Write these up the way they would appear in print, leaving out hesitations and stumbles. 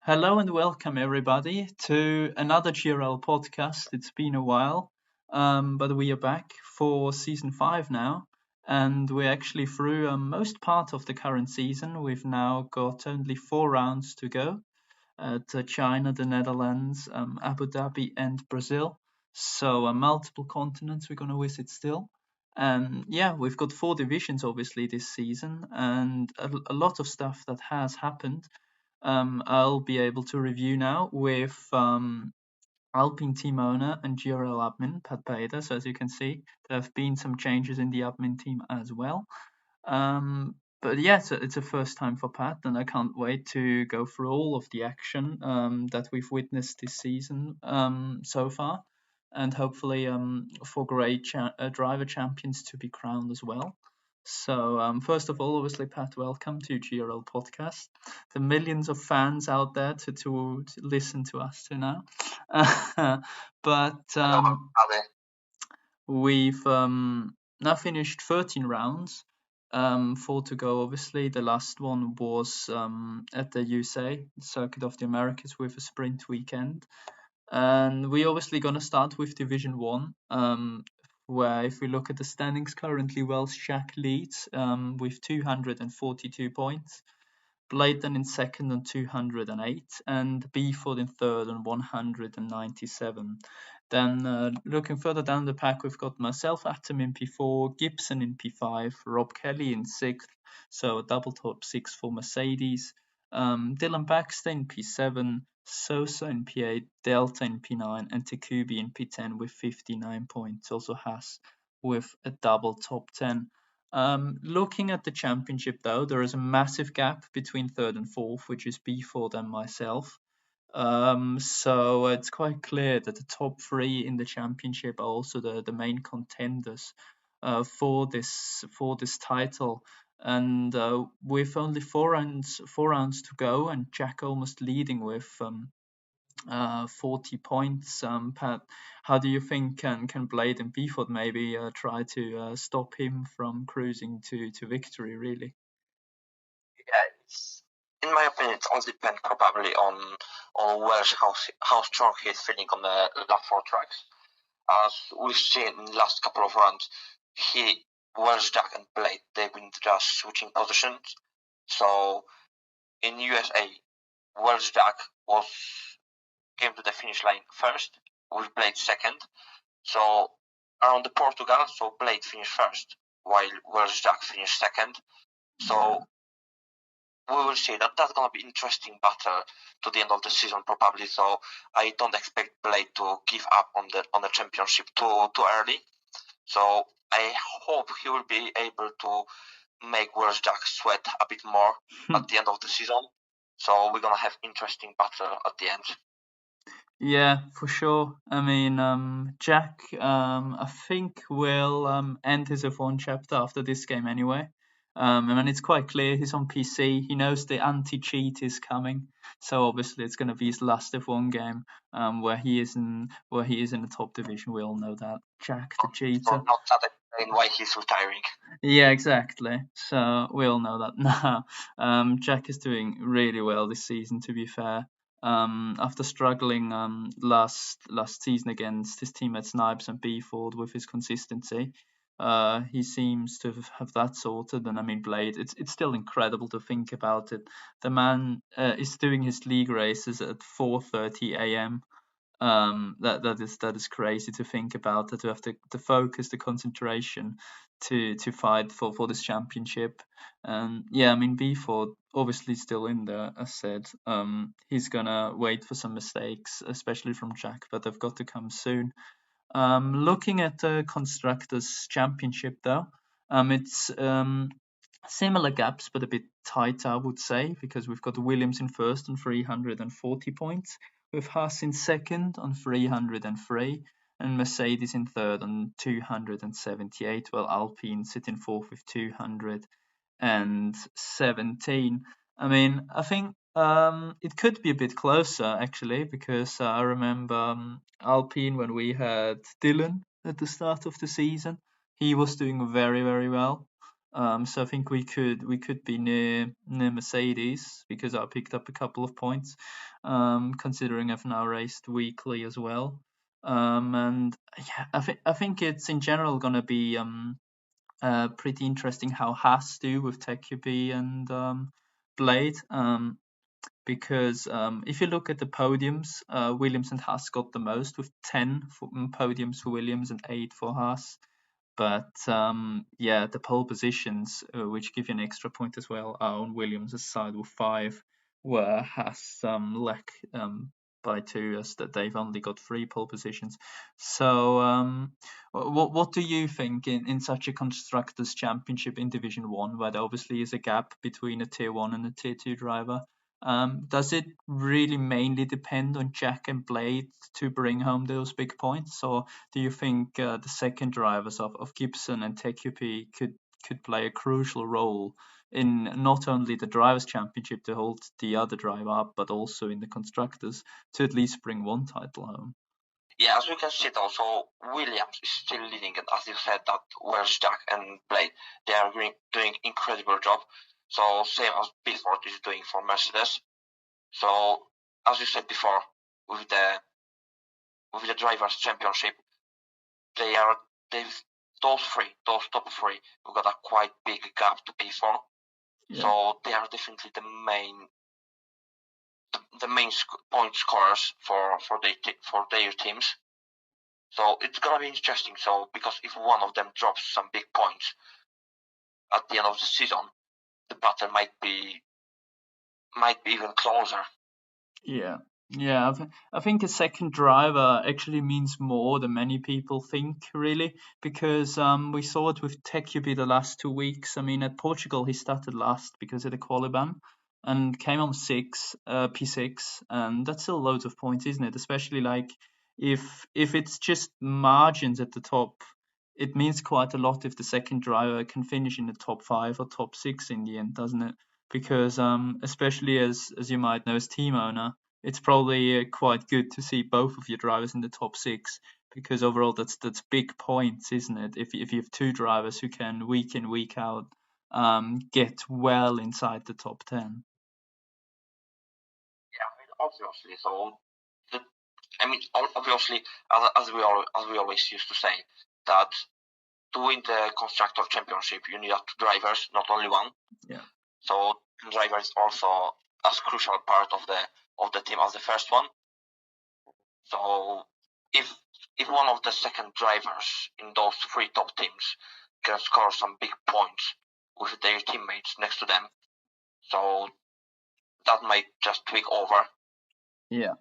Hello and welcome everybody to another GRL podcast. It's been a while, but we are back for season 5 now, and we're actually through most part of the current season. We've now got only 4 rounds to go at China, the Netherlands, Abu Dhabi, and Brazil. So multiple continents we're going to visit still. And yeah, we've got 4 divisions obviously this season, and a lot of stuff that has happened. I'll be able to review now with Alpine team owner and GRL admin Pat Bader. So as you can see, there have been some changes in the admin team as well. But yeah, it's a first time for Pat, and I can't wait to go through all of the action that we've witnessed this season so far, and hopefully for great driver champions to be crowned as well. So first of all, obviously, Pat, welcome to GRL Podcast. The millions of fans out there to listen to us to now. but Hello, Ale. we've now finished 13 rounds, 4 to go. Obviously, the last one was at the USA Circuit of the Americas with a sprint weekend, and we obviously gonna start with Division One, where if we look at the standings currently, Welsh Jack leads with 242 points. Blayton in second on 208, and Beeford in third on 197. Then looking further down the pack, we've got myself, Atom in P4, Gibson in P5, Rob Kelly in sixth, so a double top six for Mercedes. Dylan Baxter in P7, Sosa in P8, Delta in P9, and Takubi in P10 with 59 points. Also has with a double top 10. Looking at the championship, though, there is a massive gap between third and fourth, which is Beeford and myself. So it's quite clear that the top 3 in the championship are also the main contenders for this title. And with only 4 rounds to go, and Jack almost leading with 40 points. Pat, how do you think can Blade and Beeford maybe try to stop him from cruising to victory? Really? Yeah, in my opinion, it all depends probably on Welsh how strong he's feeling on the last 4 tracks. As we've seen in the last couple of rounds, Welsh Jack and Blade, they've been just switching positions. So in USA, Welsh Jack came to the finish line first, with Blade second. So around the Portugal, so Blade finished first, while Welsh Jack finished second. So we will see. That's gonna be interesting battle to the end of the season probably. So I don't expect Blade to give up on the championship too early. So I hope he will be able to make Welsh Jack sweat a bit more at the end of the season. So we're gonna have interesting battle at the end. Yeah, for sure. I mean, Jack, I think will end his F1 chapter after this game anyway. I mean, it's quite clear he's on PC. He knows the anti-cheat is coming, so obviously it's going to be his last F1 game, where he is in the top division. We all know that Jack the So cheater. not that explain why he's retiring. Yeah, exactly. So we all know that now. Jack is doing really well this season, to be fair. After struggling last season against his teammates Snipes and Beeford with his consistency, he seems to have that sorted. And I mean, Blade, it's still incredible to think about it. The man is doing his league races at 4:30 a.m. That is crazy to think about. That to have the focus, the concentration to fight for this championship. And yeah, I mean, Beeford obviously still in there. As said, he's gonna wait for some mistakes, especially from Jack, but they've got to come soon. Looking at the constructors championship though, it's similar gaps but a bit tighter, I would say, because we've got Williams in first on 340 points, with Haas in second on 303, and Mercedes in third on 278, while Alpine sit in fourth with 217. I mean, I think it could be a bit closer actually, because I remember Alpine when we had Dylan at the start of the season. He was doing very, very well. So I think we could be near Mercedes because I picked up a couple of points, considering I've now raced weekly as well. And yeah, I think it's in general gonna be pretty interesting how Haas do with TechUP and Blade. Because if you look at the podiums, Williams and Haas got the most with 10 podiums for Williams and 8 for Haas. But yeah, the pole positions, which give you an extra point as well, are on Williams' side with 5, where Haas lack by 2, as that they've only got 3 pole positions. So what do you think in such a constructors championship in Division 1, where there obviously is a gap between a tier 1 and a tier 2 driver? Does it really mainly depend on Jack and Blade to bring home those big points, or do you think the second drivers of Gibson and TQP could play a crucial role in not only the drivers' championship to hold the other driver up, but also in the constructors to at least bring one title home? Yeah, as we can see, also Williams is still leading, and as you said, that where's Jack and Blade, they are doing incredible job. So same as Bifford is doing for Mercedes. So as you said before, with the drivers' championship, they those top 3, we've got a quite big gap to pay for. Yeah. So they are definitely the main point scorers for their teams. So it's gonna be interesting. So because if one of them drops some big points at the end of the season, the battle might be even closer. Yeah, yeah. I think a second driver actually means more than many people think, really, because we saw it with TechUB the last 2 weeks. I mean, at Portugal he started last because of the quali ban and came on P6, and that's still loads of points, isn't it? Especially like if it's just margins at the top, it means quite a lot if the second driver can finish in the top 5 or top 6 in the end, doesn't it? Because especially as you might know as team owner, it's probably quite good to see both of your drivers in the top 6, because overall that's big points, isn't it? If you have 2 drivers who can week in week out get well inside the top 10. Yeah, I mean, obviously. So, obviously, as we always used to say, that to win the constructor championship, you need 2 drivers, not only one. Yeah. So driver is also as crucial part of the team as the first one. So if one of the second drivers in those 3 top teams can score some big points with their teammates next to them, so that might just tweak over. Yeah,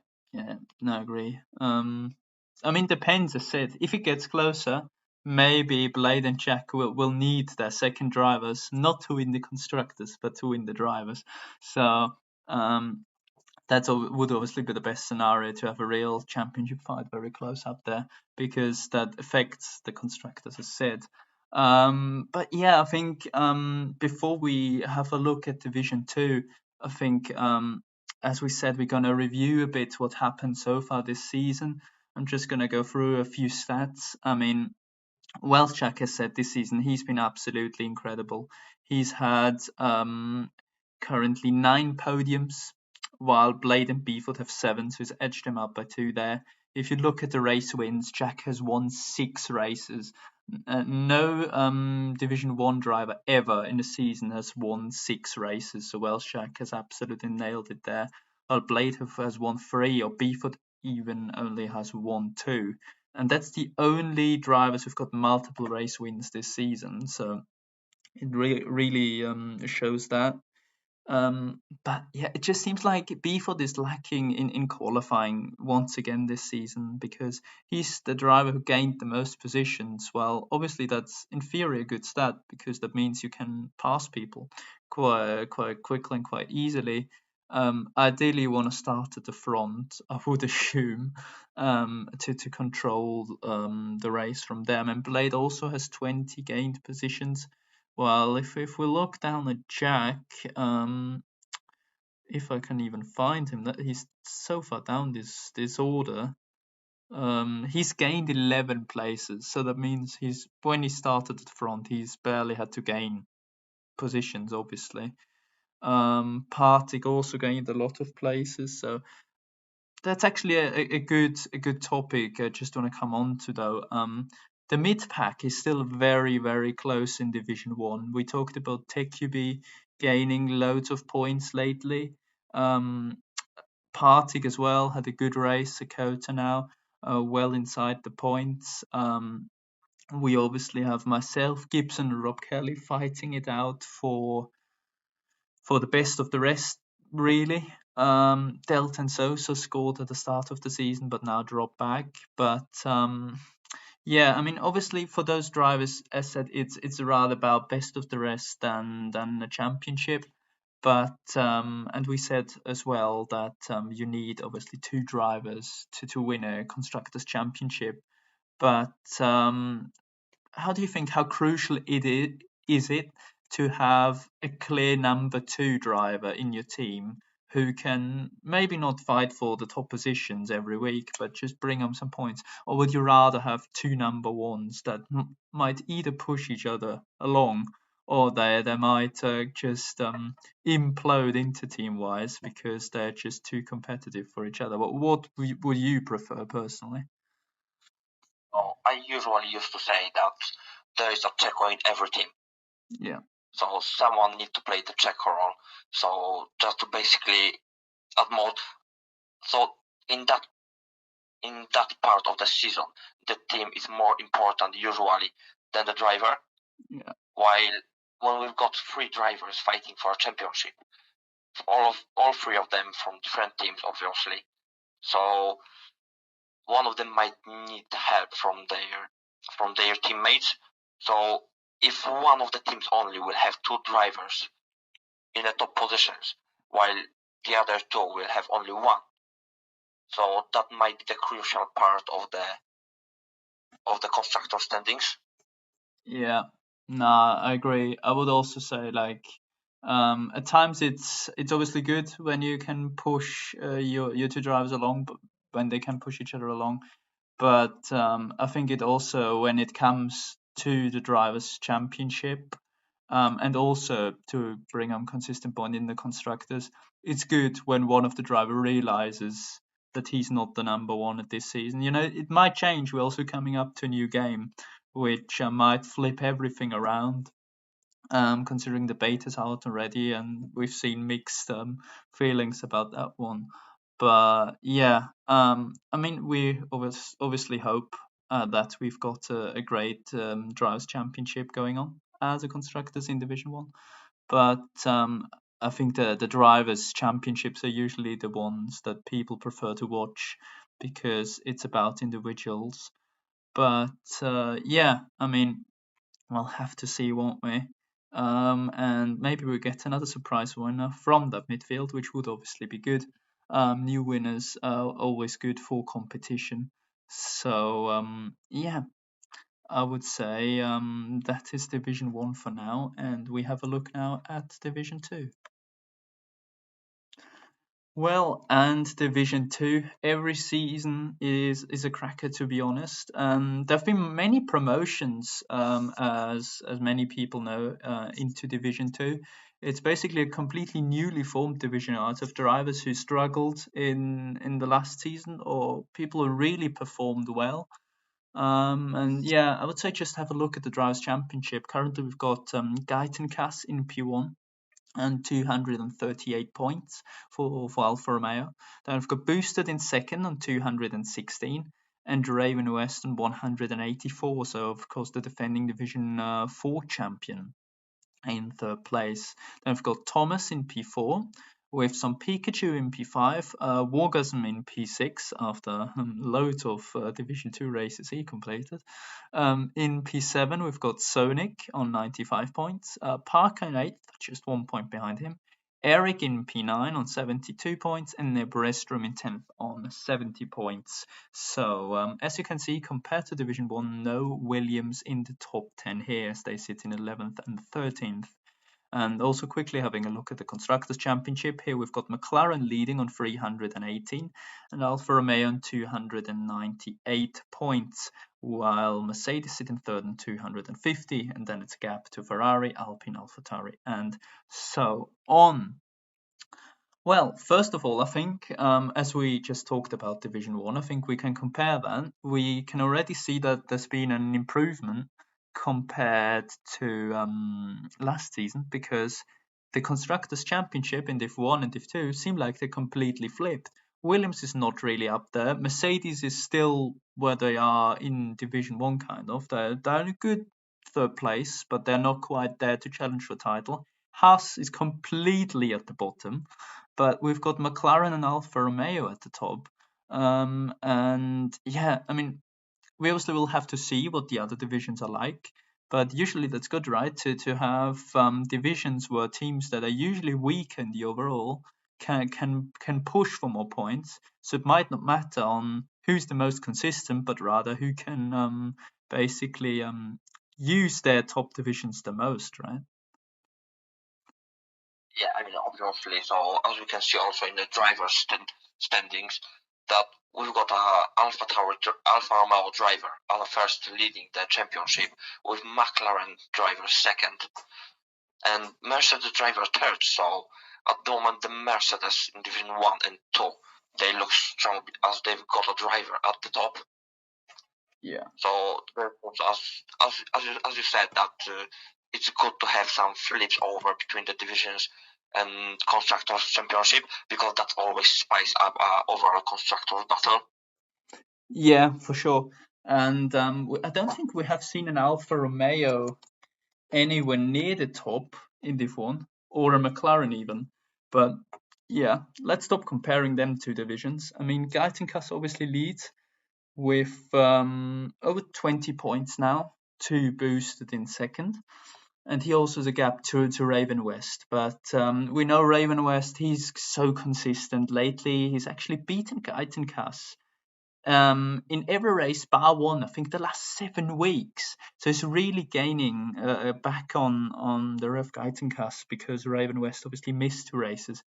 no, I agree. I mean, depends. I said if it gets closer, maybe Blade and Jack will need their second drivers, not to win the constructors, but to win the drivers. So that would obviously be the best scenario, to have a real championship fight very close up there, because that affects the constructors, as said. But yeah, I think before we have a look at Division 2, I think as we said, we're going to review a bit what happened so far this season. I'm just going to go through a few stats. I mean, Welchak has said this season he's been absolutely incredible. He's had currently 9 podiums, while Blade and Beeford have 7, so he's edged him up by 2 there. If you look at the race wins, Jack has won 6 races. No Division 1 driver ever in a season has won 6 races, so Welchak has absolutely nailed it there. While Blade has won 3, or Beeford even only has won 2. And that's the only drivers who've got multiple race wins this season. So it really shows that. But yeah, it just seems like Beeford is lacking in qualifying once again this season, because he's the driver who gained the most positions. Well, obviously that's in theory a good stat, because that means you can pass people quite quickly and quite easily. Ideally, you want to start at the front, I would assume, to control the race from them. And Blade also has 20 gained positions. Well, if we look down at Jack, if I can even find him, that he's so far down this order. He's gained 11 places, so that means when he started at the front, he's barely had to gain positions, obviously. Partick also gained a lot of places, so that's actually a good topic. I just want to come on to though. The mid pack is still very close in Division One. We talked about TechUB gaining loads of points lately. Um, Partick as well had a good race. Sakota now well inside the points. We obviously have myself, Gibson, and Rob Kelly fighting it out for the best of the rest, really. Delta and Sosa scored at the start of the season, but now dropped back. But yeah, I mean, obviously for those drivers, as said, it's rather about best of the rest than a championship. But and we said as well that you need obviously two drivers to win a constructors championship. But how do you think how crucial is it to have a clear number two driver in your team who can maybe not fight for the top positions every week, but just bring them some points? Or would you rather have two number ones that might either push each other along, or they might just implode into team wise because they're just too competitive for each other? What would you prefer personally? So I usually used to say that there is a checker in every team. Yeah. So someone needs to play the checker role. So just to basically add more. So in that part of the season, the team is more important usually than the driver. Yeah. While when we've got three drivers fighting for a championship, all three of them from different teams, obviously. So one of them might need help from their teammates. So if one of the teams only will have two drivers in the top positions, while the other two will have only one. So that might be the crucial part of the constructor standings. Yeah, nah, I agree. I would also say like at times it's obviously good when you can push your two drivers along, but when they can push each other along. But I think it also when it comes to the drivers' championship, and also to bring on consistent point in the constructors, it's good when one of the driver realizes that he's not the number one at this season. You know, it might change. We're also coming up to a new game, which might flip everything around. Considering the beta's out already, and we've seen mixed feelings about that one. But yeah, I mean, we obviously hope that we've got a great drivers championship going on as a constructors in Division One. But I think the drivers championships are usually the ones that people prefer to watch because it's about individuals. But yeah, I mean, we'll have to see, won't we? And maybe we'll get another surprise winner from that midfield, which would obviously be good. New winners are always good for competition. So yeah, I would say that is Division 1 for now, and we have a look now at Division 2. Well, and Division Two, every season is a cracker, to be honest. There have been many promotions, as many people know, into Division Two. It's basically a completely newly formed division out of drivers who struggled in the last season or people who really performed well. And yeah, I would say just have a look at the Drivers' Championship. Currently, we've got Guyton Cass in P1 and 238 points for Alfa Romeo. Then we've got Boosted in second on 216 and Raven West on 184. So, of course, the defending Division 4 champion in third place. Then we've got Thomas in P4 with some Pikachu in P5, Wargasm in P6 after loads of Division 2 races he completed. In P7, we've got Sonic on 95 points, Parker in 8th, just 1 point behind him. Eric in P9 on 72 points, and Nebrestrom in 10th on 70 points. So, as you can see, compared to Division 1, no Williams in the top 10 here, as they sit in 11th and 13th. And also quickly having a look at the Constructors' Championship. Here we've got McLaren leading on 318 and Alfa Romeo on 298 points, while Mercedes sit in third on 250, and then it's a gap to Ferrari, Alpine, AlphaTauri, and so on. Well, first of all, I think as we just talked about Division 1, I think we can compare that. We can already see that there's been an improvement compared to last season, because the Constructors' Championship in Div 1 and Div 2 seem like they completely flipped. Williams is not really up there. Mercedes is still where they are in Division 1, kind of. They're in a good third place, but they're not quite there to challenge for title. Haas is completely at the bottom, but we've got McLaren and Alfa Romeo at the top. And yeah, I mean, we obviously will have to see what the other divisions are like, but usually that's good, right? To have divisions where teams that are usually weak in the overall can push for more points. So it might not matter on who's the most consistent, but rather who can basically use their top divisions the most, right? Yeah, I mean, obviously. So as we can see also in the drivers' standings, that we've got a Alfa Romeo driver on the first leading the championship, with McLaren driver second, and Mercedes driver third. So at the moment, the Mercedes in Division 1 and 2, they look strong as they've got a driver at the top. Yeah. So as you said, that it's good to have some flips over between the divisions and constructors championship, because that always spice up overall constructors battle. Yeah, for sure. And I don't think we have seen an Alfa Romeo anywhere near the top in Div 1, or a McLaren even. But yeah, let's stop comparing them two divisions. I mean, Gaitenkass obviously leads with over 20 points now, 2 boosted in second. And he also has a gap to Raven West. But we know Raven West, he's so consistent lately. He's actually beaten Gaitenkass in every race bar one, I think the last 7 weeks. So it's really gaining back on the Rev Gaitenkass, because Raven West obviously missed 2 races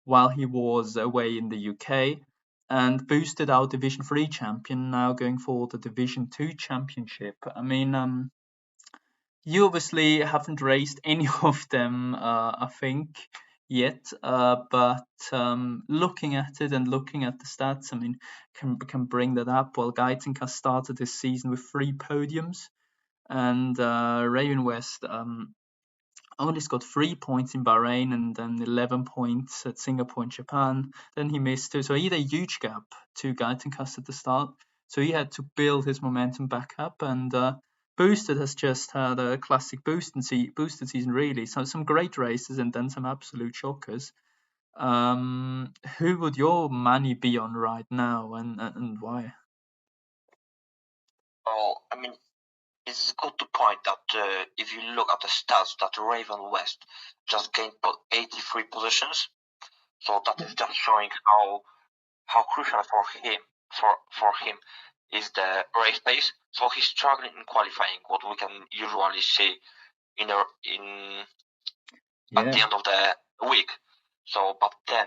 while he was away in the UK, and boosted our Division 3 champion, now going for the Division 2 championship. I mean, you obviously haven't raced any of them, I think, yet. But looking at it and looking at the stats, I mean, can bring that up. Well, Gaitenka started this season with 3 podiums, and Raven West only got 3 points in Bahrain and then 11 points at Singapore and Japan. Then he missed 2, so he had a huge gap to Gaitenkas at the start. So he had to build his momentum back up, and Boosted has just had a classic boosted season, really. So some great races and then some absolute shockers. Who would your money be on right now, and why? Oh, I mean, it's good to point that if you look at the stats, that Raven West just gained 83 positions. So that is just showing how crucial for him is the race pace. So he's struggling in qualifying, what we can usually see at the end of the week. So, but then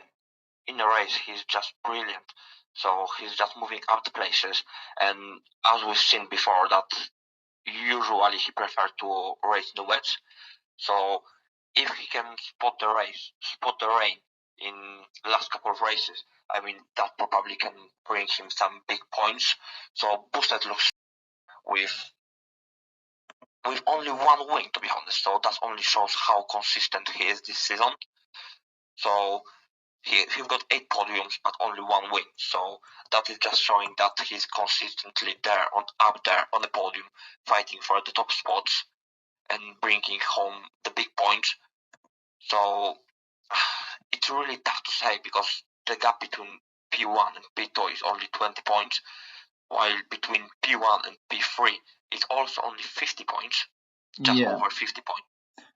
in the race, he's just brilliant. So he's just moving up the places, and as we've seen before, that usually he prefers to race in the wets. So if he can spot the rain in the last couple of races, I mean, that probably can bring him some big points. So Boosted looks with only 1 win, to be honest. So that only shows how consistent he is this season. So he's got 8 podiums, but only 1 win. So that is just showing that he's consistently up there on the podium, fighting for the top spots and bringing home the big points. So it's really tough to say, because the gap between P1 and P2 is only 20 points, while between P1 and P3 it's also only 50 points, just over 50 points.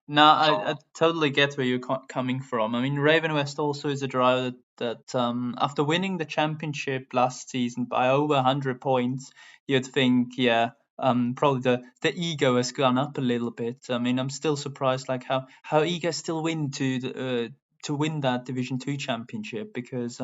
No, I totally get where you're coming from. I mean, Raven West also is a driver that after winning the championship last season by over 100 points, you'd think, yeah, Probably the ego has gone up a little bit. I mean, I'm still surprised like how eager still to win that Division Two championship, because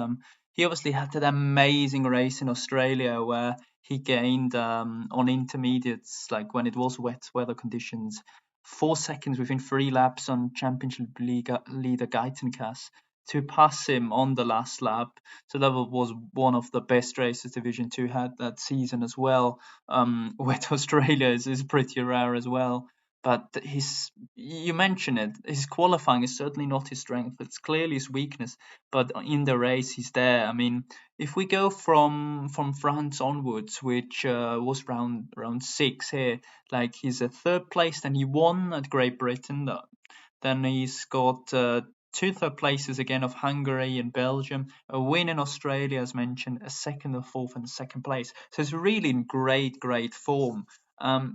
he obviously had that amazing race in Australia where he gained on intermediates, like when it was wet weather conditions, 4 seconds within 3 laps on championship leader Gaitenkas to pass him on the last lap. So that was one of the best races Division Two had that season as well. Wet Australia is pretty rare as well. But you mentioned it, his qualifying is certainly not his strength. It's clearly his weakness. But in the race, he's there. I mean, if we go from France onwards, which was round 6 here, like he's a third place, and he won at Great Britain. Then he's got two third places again of Hungary and Belgium, a win in Australia, as mentioned, a second and fourth and second place. So it's really in great form.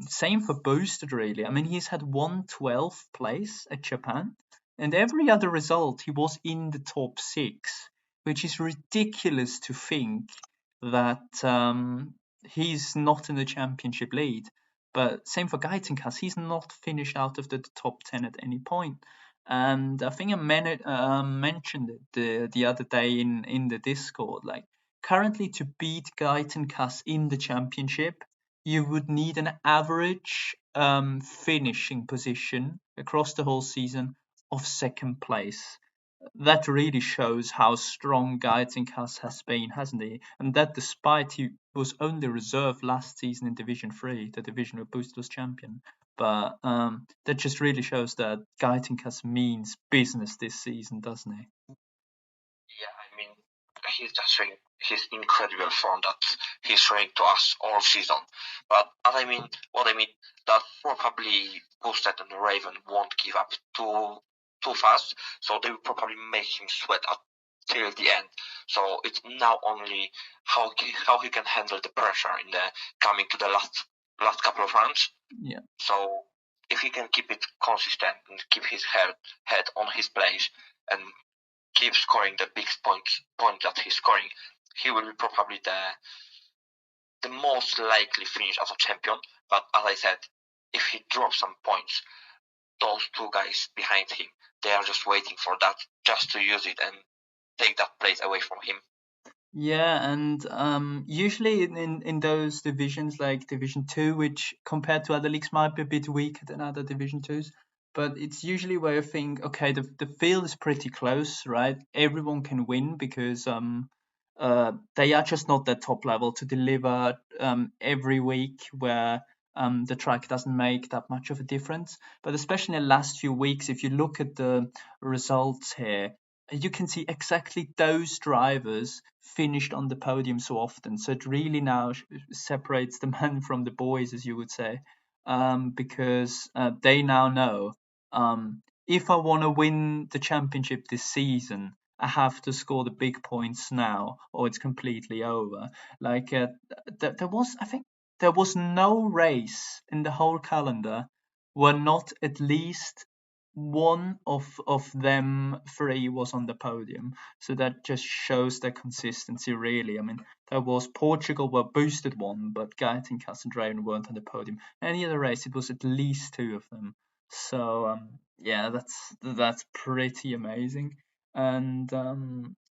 Same for Boosted, really. I mean, he's had 112th place at Japan, and every other result he was in the top 6, which is ridiculous to think that he's not in the championship lead. But same for Gaitenkas, he's not finished out of the top 10 at any point. And I think I mentioned it the other day in the Discord. Like, currently, to beat Gaitenkas in the championship, you would need an average finishing position across the whole season of second place. That really shows how strong Gaitenkas has been, hasn't he? And that despite he was only reserved last season in Division 3, the division where Boost was champion. But that just really shows that Gaitenkas means business this season, doesn't he? Yeah, I mean, he's just showing his incredible form that he's showing to us all season. But what I mean, that probably Boosted and Raven won't give up too fast, so they will probably make him sweat till the end. So it's now only how he can handle the pressure in the coming to the last couple of rounds. Yeah. So if he can keep it consistent and keep his head on his place and keep scoring the big point that he's scoring, he will be probably the most likely finish as a champion. But as I said, if he drops some points, those two guys behind him, they are just waiting for that, just to use it and take that place away from him. Yeah, and usually in those divisions like Division 2, which compared to other leagues might be a bit weaker than other Division 2s, but it's usually where you think, okay, the field is pretty close, right? Everyone can win because they are just not that top level to deliver every week, where the track doesn't make that much of a difference. But especially in the last few weeks, if you look at the results here, you can see exactly those drivers finished on the podium so often. So it really now separates the men from the boys, as you would say, because they now know, if I want to win the championship this season, I have to score the big points now, or it's completely over. Like there was, I think, there was no race in the whole calendar where not at least one of them three was on the podium. So that just shows their consistency, really. I mean, there was Portugal were boosted one, but Gaitenkas and Draven weren't on the podium. Any other race, it was at least two of them. So yeah, that's pretty amazing. And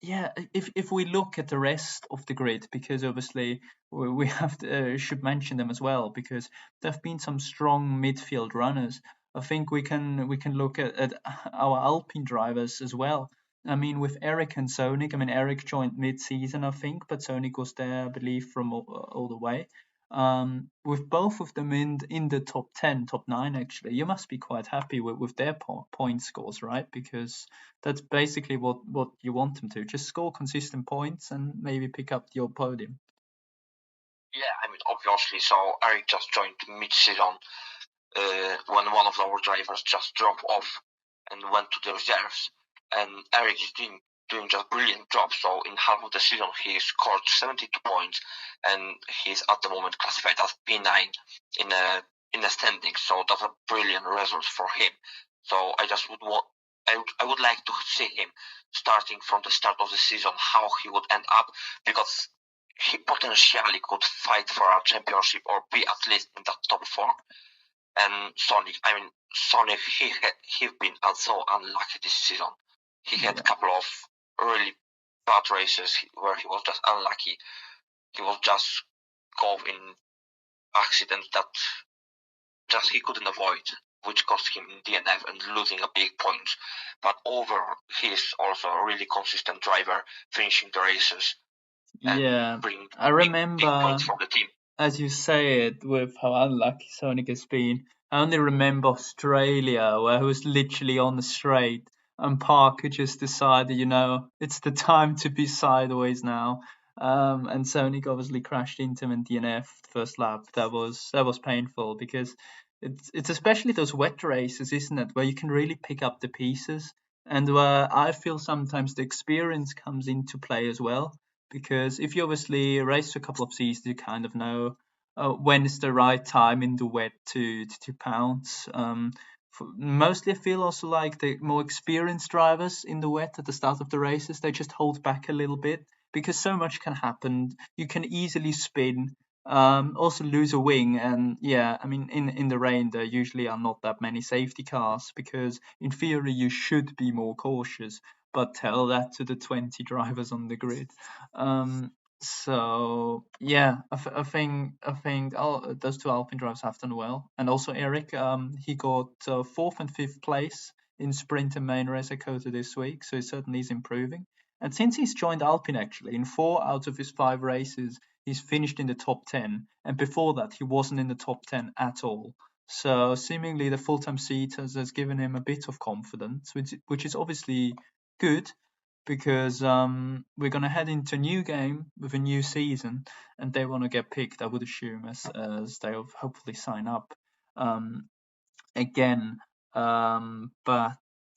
yeah, if we look at the rest of the grid, because obviously we have to, should mention them as well, because there have been some strong midfield runners. I think we can look at our Alpine drivers as well. I mean, with Eric and Sonic, I mean, Eric joined mid-season, I think, but Sonic was there, I believe, from all the way. With both of them in the top 10, top 9, actually, you must be quite happy with their point scores, right? Because that's basically what you want them to. Just score consistent points and maybe pick up your podium. Yeah, I mean, obviously, so Eric just joined mid-season when one of our drivers just dropped off and went to the reserves. And Eric is doing just brilliant job. So in half of the season, he scored 72 points, and he's at the moment classified as P9 in the standings. So that's a brilliant result for him. So I just I would like to see him starting from the start of the season, how he would end up, because he potentially could fight for a championship or be at least in that top 4. And Sonic, he's been so unlucky this season. He had a couple of really bad races where he was just unlucky. He was just caught in accidents that just he couldn't avoid, which cost him DNF and losing a big point. But he's also a really consistent driver, finishing the races and bringing I remember big points for the team. As you say it, with how unlucky Sonic has been, I only remember Australia, where he was literally on the straight, and Parker just decided, it's the time to be sideways now. And Sonic obviously crashed into him in DNF first lap. That was painful because it's especially those wet races, isn't it, where you can really pick up the pieces, and where I feel sometimes the experience comes into play as well, because if you obviously race for a couple of seasons, you kind of know when is the right time in the wet to pounce. Mostly, I feel also like the more experienced drivers in the wet at the start of the races, they just hold back a little bit because so much can happen. You can easily spin, also lose a wing, and yeah, I mean, in the rain, there usually are not that many safety cars because in theory you should be more cautious. But tell that to the 20 drivers on the grid. So yeah, I think those two Alpine drivers have done well, and also Eric. He got fourth and fifth place in sprint and main race at Kota this week, so he certainly is improving. And since he's joined Alpine, actually, in 4 out of his 5 races, he's finished in the top 10, and before that, he wasn't in the top 10 at all. So seemingly, the full-time seat has given him a bit of confidence, which is obviously good because we're gonna head into a new game with a new season, and they want to get picked. I would assume as they hopefully sign up again. But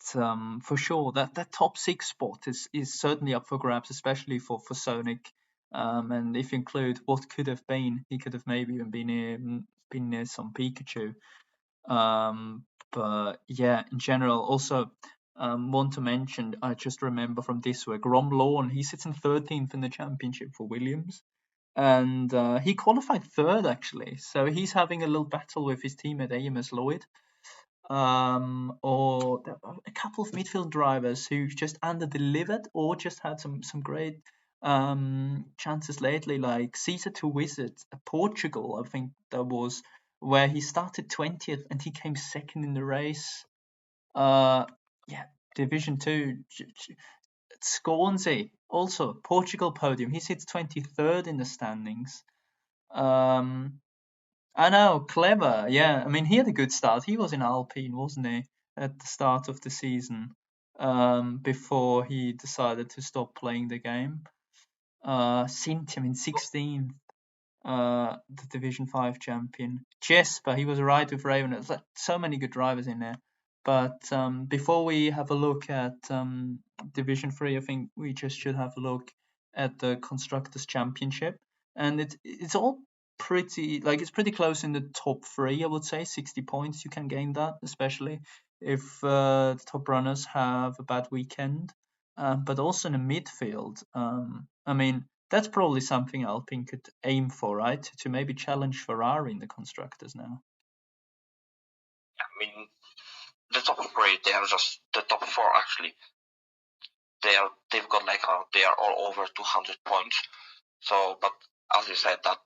for sure, that top 6 spot is certainly up for grabs, especially for Sonic. And if you include what could have been, he could have maybe even been near some Pikachu. But yeah, in general, also want to mention, I just remember from this week, Rom Lawn, he sits in 13th in the championship for Williams. And he qualified third, actually. So he's having a little battle with his teammate AMS Lloyd. Or a couple of midfield drivers who just under-delivered or just had some great chances lately, like Caesar to Wizard, Portugal, I think that was where he started 20th and he came second in the race. Yeah, Division 2, Scornsey, also Portugal podium. He sits 23rd in the standings. I know, clever. Yeah, I mean, he had a good start. He was in Alpine, wasn't he, at the start of the season, before he decided to stop playing the game. Sintiam in 16th, the Division 5 champion. Jesper, he was right with Raven. There's like so many good drivers in there. But before we have a look at Division 3, I think we just should have a look at the Constructors' Championship. And it's all it's pretty close in the top 3, I would say. 60 points, you can gain that, especially if the top runners have a bad weekend. But also in the midfield, I mean, that's probably something Alpine could aim for, right? To maybe challenge Ferrari in the constructors now. I mean, the top 3, they are just the top 4 actually. They've got they are all over 200 points. So, but as you said, that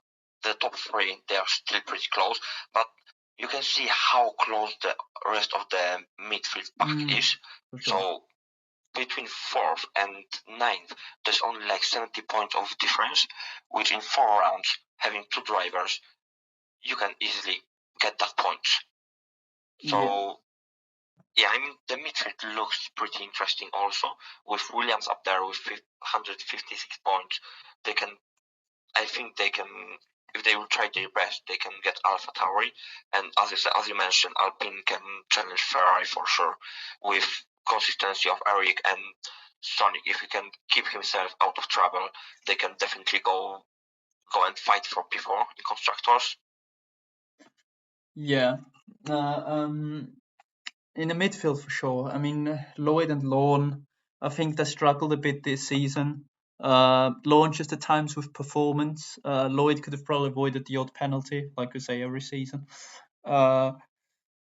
the top 3 they are still pretty close, but you can see how close the rest of the midfield pack is. Sure. So between 4th and 9th, there's only 70 points of difference, which in 4 rounds, having 2 drivers, you can easily get that point. So yeah, I mean, the midfield looks pretty interesting also, with Williams up there with 156 points. I think they can, if they will try their best, they can get Alpha Tauri. And as you mentioned, Alpine can challenge Ferrari for sure with consistency of Eric and Sonic. If he can keep himself out of trouble, they can definitely go and fight for P4 in constructors. Yeah. In the midfield for sure. I mean, Lloyd and Lawn, I think they struggled a bit this season. Launches the times with performance. Lloyd could have probably avoided the odd penalty, like we say every season. Yeah,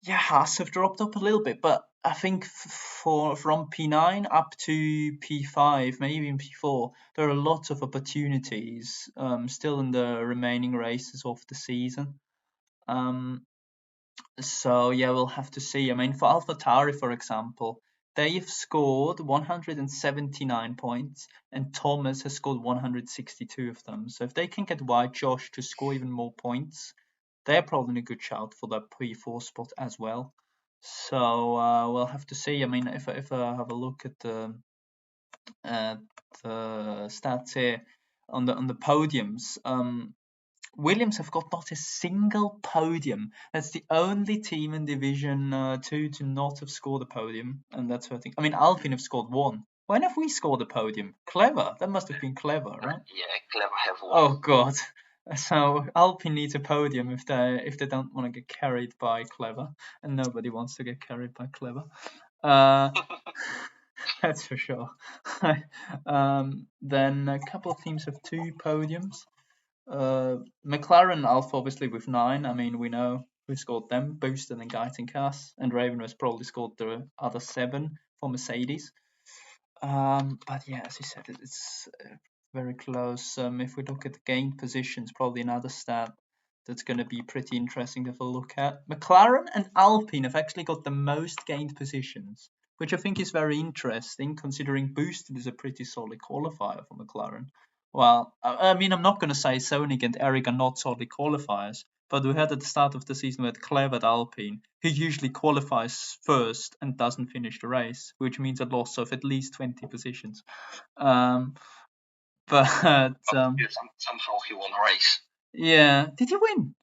Haas have dropped up a little bit, but I think from P9 up to P5, maybe even P4, there are lots of opportunities still in the remaining races of the season. So yeah, we'll have to see. I mean, for AlphaTauri, for example, they've scored 179 points, and Thomas has scored 162 of them. So if they can get White Josh to score even more points, they're probably a good shout for that P4 spot as well. So we'll have to see. I mean, if I have a look at the stats here on the podiums, Williams have got not a single podium. That's the only team in Division 2 to not have scored a podium, and that's what I think. I mean, Alpine have scored one. When have we scored a podium? Clever. That must have been clever, right? Yeah, Clever have one. Oh God. So Alpine needs a podium if they don't want to get carried by Clever, and nobody wants to get carried by Clever. That's for sure. Then a couple of teams have 2 podiums. McLaren Alpha obviously with 9. I mean, we know who scored them: Boosted and Geitenkass, and Raven has probably scored the other 7 for Mercedes. But yeah, as you said, it's very close. If we look at the gained positions, probably another stat that's going to be pretty interesting to have a look at. McLaren and Alpine have actually got the most gained positions, which I think is very interesting, considering Boosted is a pretty solid qualifier for McLaren. Well, I mean, I'm not going to say Sonic and Eric are not solid qualifiers, but we had at the start of the season with Clever at Alpine, who usually qualifies first and doesn't finish the race, which means a loss of at least 20 positions. But somehow he won a race. Yeah, did he win?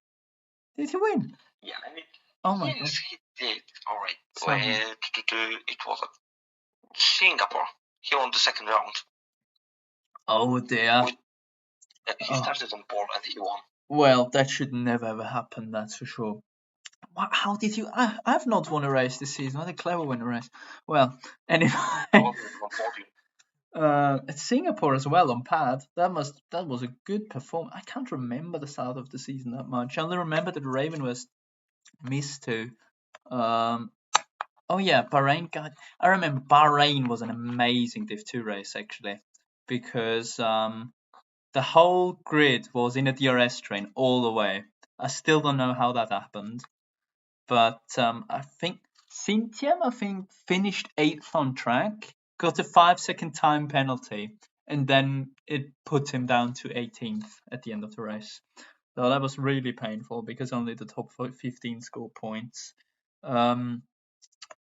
Did he win? Yeah, I mean, oh my yes, God. He did. All right. Somehow. It was at Singapore. He won the second round. Oh dear. He started on pole and he won. Well, that should never ever happen. That's for sure. How did you? I've not won a race this season. I think Clever win a race. Well, anyway. At Singapore as well on pad. That was a good performance. I can't remember the start of the season that much. I only remember that Raven was missed too. Oh yeah, Bahrain. God, I remember Bahrain was an amazing Div 2 race actually, because the whole grid was in a DRS train all the way. I still don't know how that happened, but I think Cynthia, finished 8th on track, got a 5-second time penalty, and then it put him down to 18th at the end of the race. So that was really painful because only the top 15 scored points.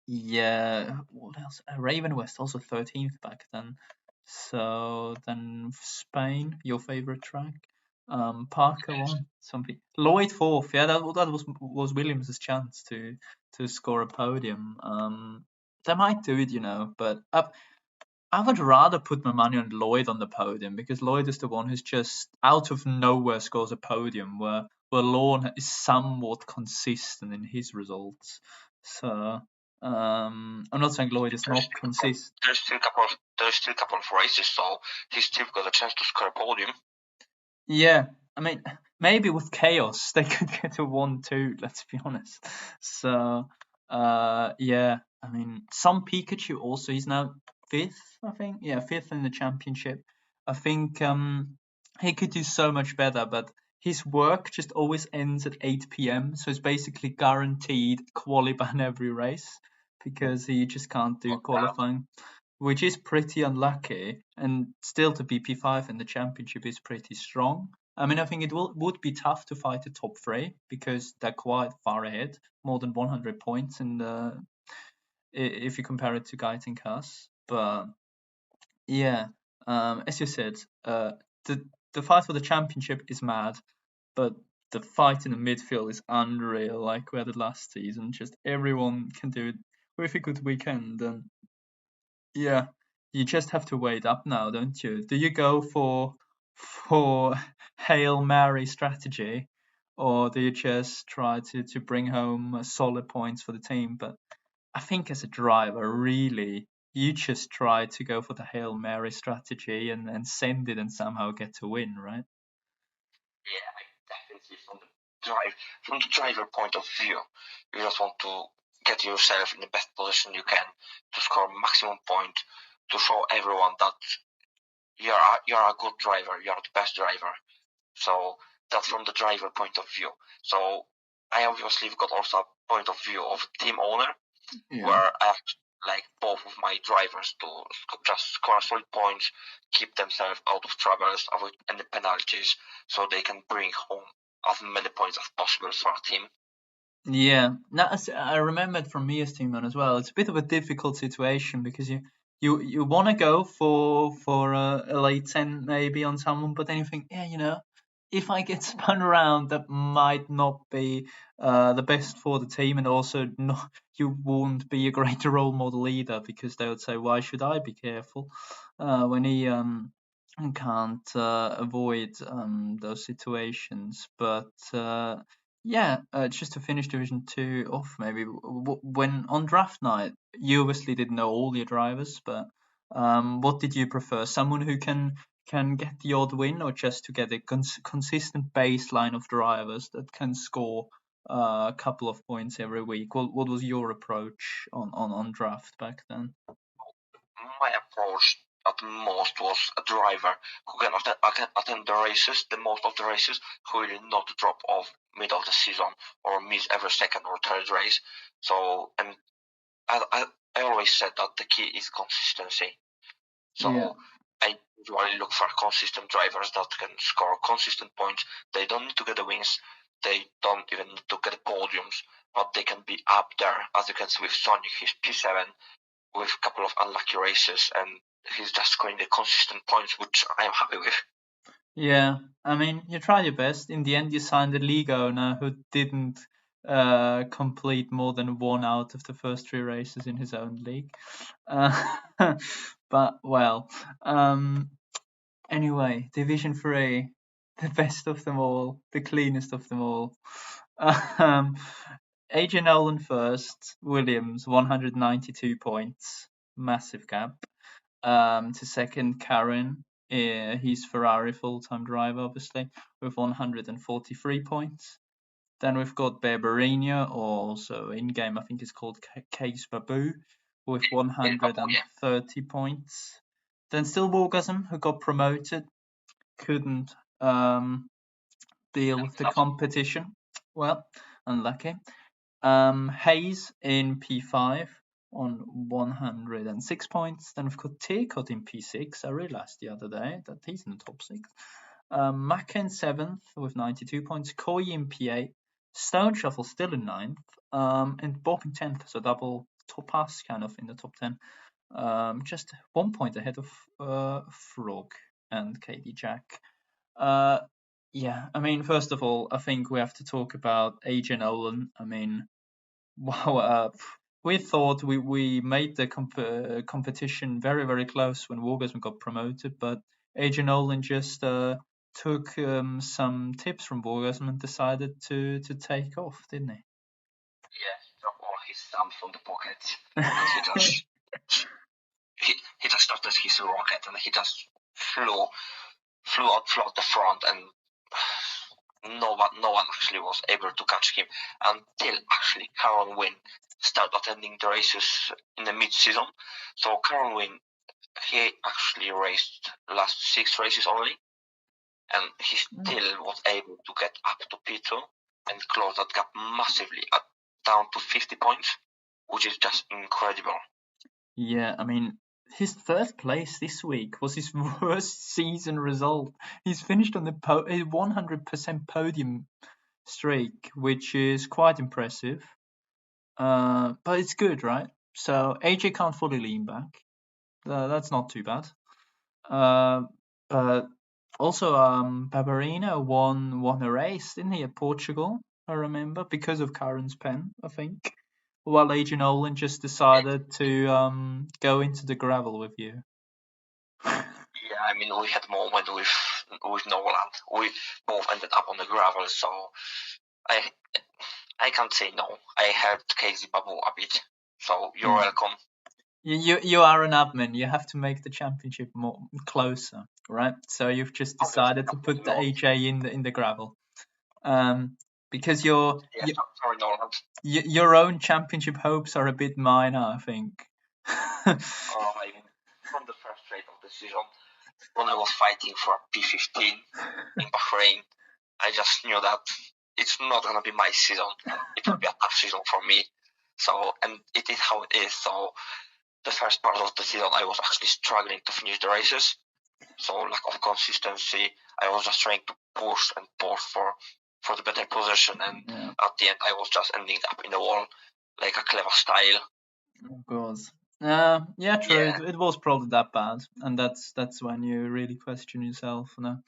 Yeah, what else? Raven West also 13th back then. So then Spain, your favorite track. Parker won something. Lloyd 4th. Yeah, that was Williams' chance to score a podium. They might do it, but I would rather put my money on Lloyd on the podium, because Lloyd is the one who's just out of nowhere scores a podium, where Lorne is somewhat consistent in his results. So I'm not saying Lloyd is not consistent. There's still a couple of races, so he's still got a chance to score a podium. Yeah, I mean, maybe with chaos they could get a 1-2. Let's be honest. So yeah, I mean, some Pikachu also, he's now 5th, I think. Yeah, 5th in the championship. I think he could do so much better, but his work just always ends at 8 p.m. So it's basically guaranteed quali ban every race, because he just can't do qualifying, which is pretty unlucky. And still to be P5 in the championship is pretty strong. I mean, I think it would be tough to fight the top 3, because they're quite far ahead, more than 100 points in the, if you compare it to Gaiten Kass. But yeah, as you said, the fight for the championship is mad, but the fight in the midfield is unreal, like we had it last season. Just everyone can do it with a good weekend, and yeah, you just have to wait up now, don't you? Do you go for Hail Mary strategy, or do you just try to bring home solid points for the team? But I think as a driver, really, you just try to go for the Hail Mary strategy and send it and somehow get to win, right? Yeah, definitely from the driver point of view, you just want to get yourself in the best position you can to score maximum point, to show everyone that you're a good driver, you're the best driver. So that's from the driver point of view. So I obviously got also a point of view of team owner, where I like both of my drivers to just score solid points, keep themselves out of troubles, avoid any penalties, so they can bring home as many points as possible for our team. Yeah, I remembered from me as teamman as well. It's a bit of a difficult situation because you want to go for a late 10 maybe on someone, but then you think, yeah, if I get spun around, that might not be the best for the team, and also not, you won't be a great role model either because they would say, why should I be careful when he can't avoid those situations, but. Yeah, just to finish Division 2 off, maybe when on draft night, you obviously didn't know all your drivers, but what did you prefer? Someone who can get the odd win, or just to get a consistent baseline of drivers that can score a couple of points every week? What was your approach on draft back then? My approach at most was a driver who can attend the races, the most of the races, who will not drop off mid of the season or miss every second or third race. So, and I always said that the key is consistency. Yeah. So I usually look for consistent drivers that can score consistent points. They don't need to get the wins. They don't even need to get the podiums, but they can be up there. As you can see with Sonic, he's P7 with a couple of unlucky races, and he's just scoring the consistent points, which I'm happy with. Yeah, I mean, you try your best. In the end, you signed a league owner who didn't complete more than one out of the first three races in his own league. Uh, but, well, anyway, Division 3, the best of them all, the cleanest of them all. Um, AJ Nolan first, Williams, 192 points, massive gap. To second, Karen. He's Ferrari full-time driver, obviously, with 143 points. Then we've got Barbarino, or also in-game, I think it's called Case Babu, with 130 points. Then still Wargasm, who got promoted, couldn't deal with the competition. Well, unlucky. Hayes in P5 on 106 points. Then we've got Tearcut in P6. I realized the other day that he's in the top 6. Macken 7th with 92 points. Koi in P8. Stone Shuffle still in 9th. And Bob in 10th. So double top pass kind of in the top 10. Just 1 point ahead of Frog and KD Jack. Yeah, I mean, first of all, I think we have to talk about AJ Nolan. I mean, wow, we thought we made the competition very, very close when Wargasm got promoted, but AJ Nolan just took some tips from Wargasm and decided to take off, didn't he? Yeah, he dropped all his stamps from the pocket because he just started his rocket and he just flew out the front, and no one actually was able to catch him until actually Caron Wynn started attending the races in the mid-season. So Caron Wynn, he actually raced last 6 races only, and he still was able to get up to P2 and close that gap massively down to 50 points, which is just incredible. Yeah, I mean, his third place this week was his worst season result. He's finished on the 100% podium streak, which is quite impressive. But it's good, right? So AJ can't fully lean back. That's not too bad. But also, Barbarino won a race, didn't he, at Portugal? I remember because of Karen's pen, I think. While AJ Nolan just decided to go into the gravel with you. Yeah, I mean, we had a moment with Nolan. We both ended up on the gravel, so I can't say no. I heard Casey Babu a bit, so you're welcome. You are an admin. You have to make the championship more closer, right? So you've just Obviously, decided to put the no. AJ in the gravel, because your Yes, sorry, Nolan. your own championship hopes are a bit minor, I think. I mean, from the first race of the season, when I was fighting for P15 in Bahrain, I just knew that it's not gonna be my season. It will be a tough season for me. So, and it is how it is. So, the first part of the season, I was actually struggling to finish the races. So, lack of consistency. I was just trying to push and push for the better position, and Yeah, at the end, I was just ending up in the wall like a clever style. of course. Yeah, true. Yeah, It was probably that bad, and that's when you really question yourself. No,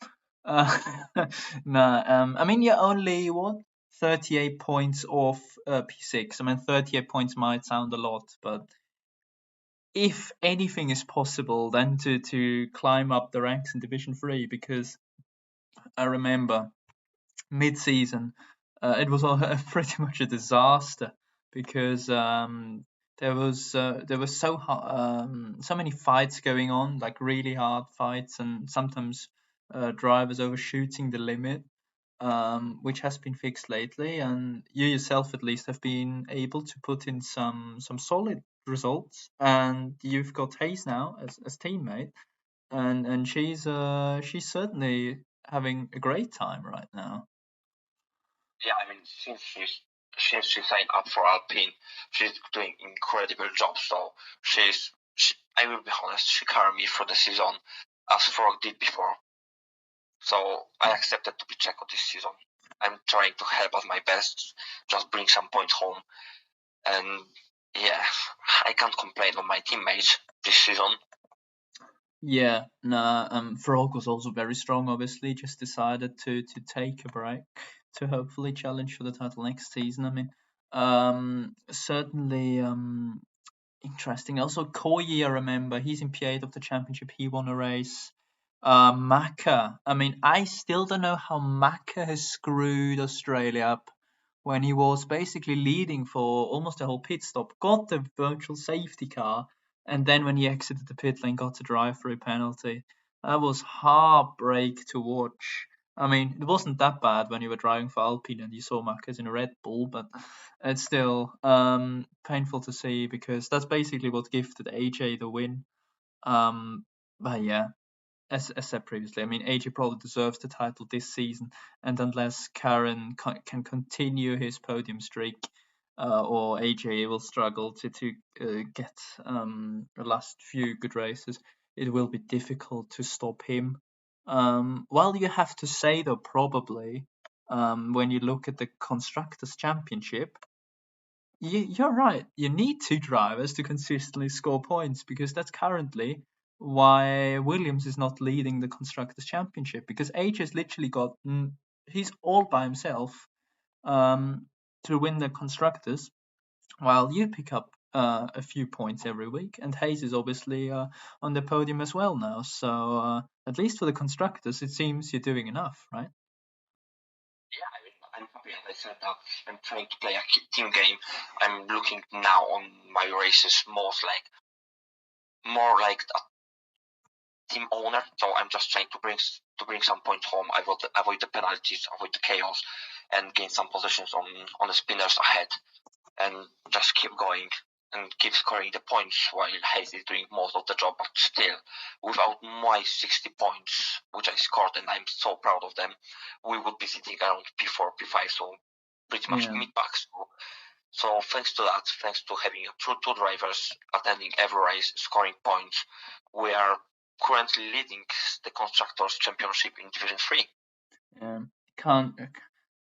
no. I mean, you're only what 38 points off P6. I mean, 38 points might sound a lot, but if anything is possible, then to climb up the ranks in Division 3, because I remember mid-season, it was pretty much a disaster, because there was so many fights going on, like really hard fights, and sometimes drivers overshooting the limit, which has been fixed lately, and you yourself at least have been able to put in some solid results, and you've got Hayes now as teammate, and she's certainly having a great time right now. yeah. I mean, since she signed up for Alpine, she's doing incredible job. So I will be honest, she carried me through the season as Frog did before. So I accepted to be Checo this season. I'm trying to help at my best, just bring some points home, and yeah, I can't complain on my teammates this season. Yeah, nah, Frog was also very strong, obviously, just decided to take a break to hopefully challenge for the title next season. I mean, certainly interesting. Also, Koyi, I remember, he's in P8 of the championship. He won a race. Maka, I mean, I still don't know how Maka has screwed Australia up when he was basically leading for almost a whole pit stop, got the virtual safety car, and then when he exited the pit lane, got a drive-through penalty. That was heartbreak to watch. I mean, it wasn't that bad when you were driving for Alpine and you saw Marquez in a Red Bull, but it's still painful to see, because that's basically what gifted AJ the win. But yeah, as said previously, I mean, AJ probably deserves the title this season, and unless Karen can continue his podium streak, or AJ will struggle to get the last few good races, it will be difficult to stop him. While you have to say though, probably, when you look at the constructors' championship, you're right. You need two drivers to consistently score points, because that's currently why Williams is not leading the Constructors' Championship, because H has literally got he's all by himself to win the Constructors, while you pick up a few points every week, and Hayes is obviously on the podium as well now. So at least for the Constructors, it seems you're doing enough, right? Yeah, I mean, I'm happy, as I said, that I'm trying to play a team game. I'm looking now on my races more like a team owner. So I'm just trying to bring some points home, avoid the penalties, avoid the chaos, and gain some positions on the spinners ahead, and just keep going and keep scoring the points while Hayes is doing most of the job. But still, without my 60 points, which I scored, and I'm so proud of them, we would be sitting around P4, P5, so pretty much Yeah. mid-pack. So thanks to that, thanks to having two drivers attending every race, scoring points, we are currently leading the Constructors' Championship in Division 3. Can't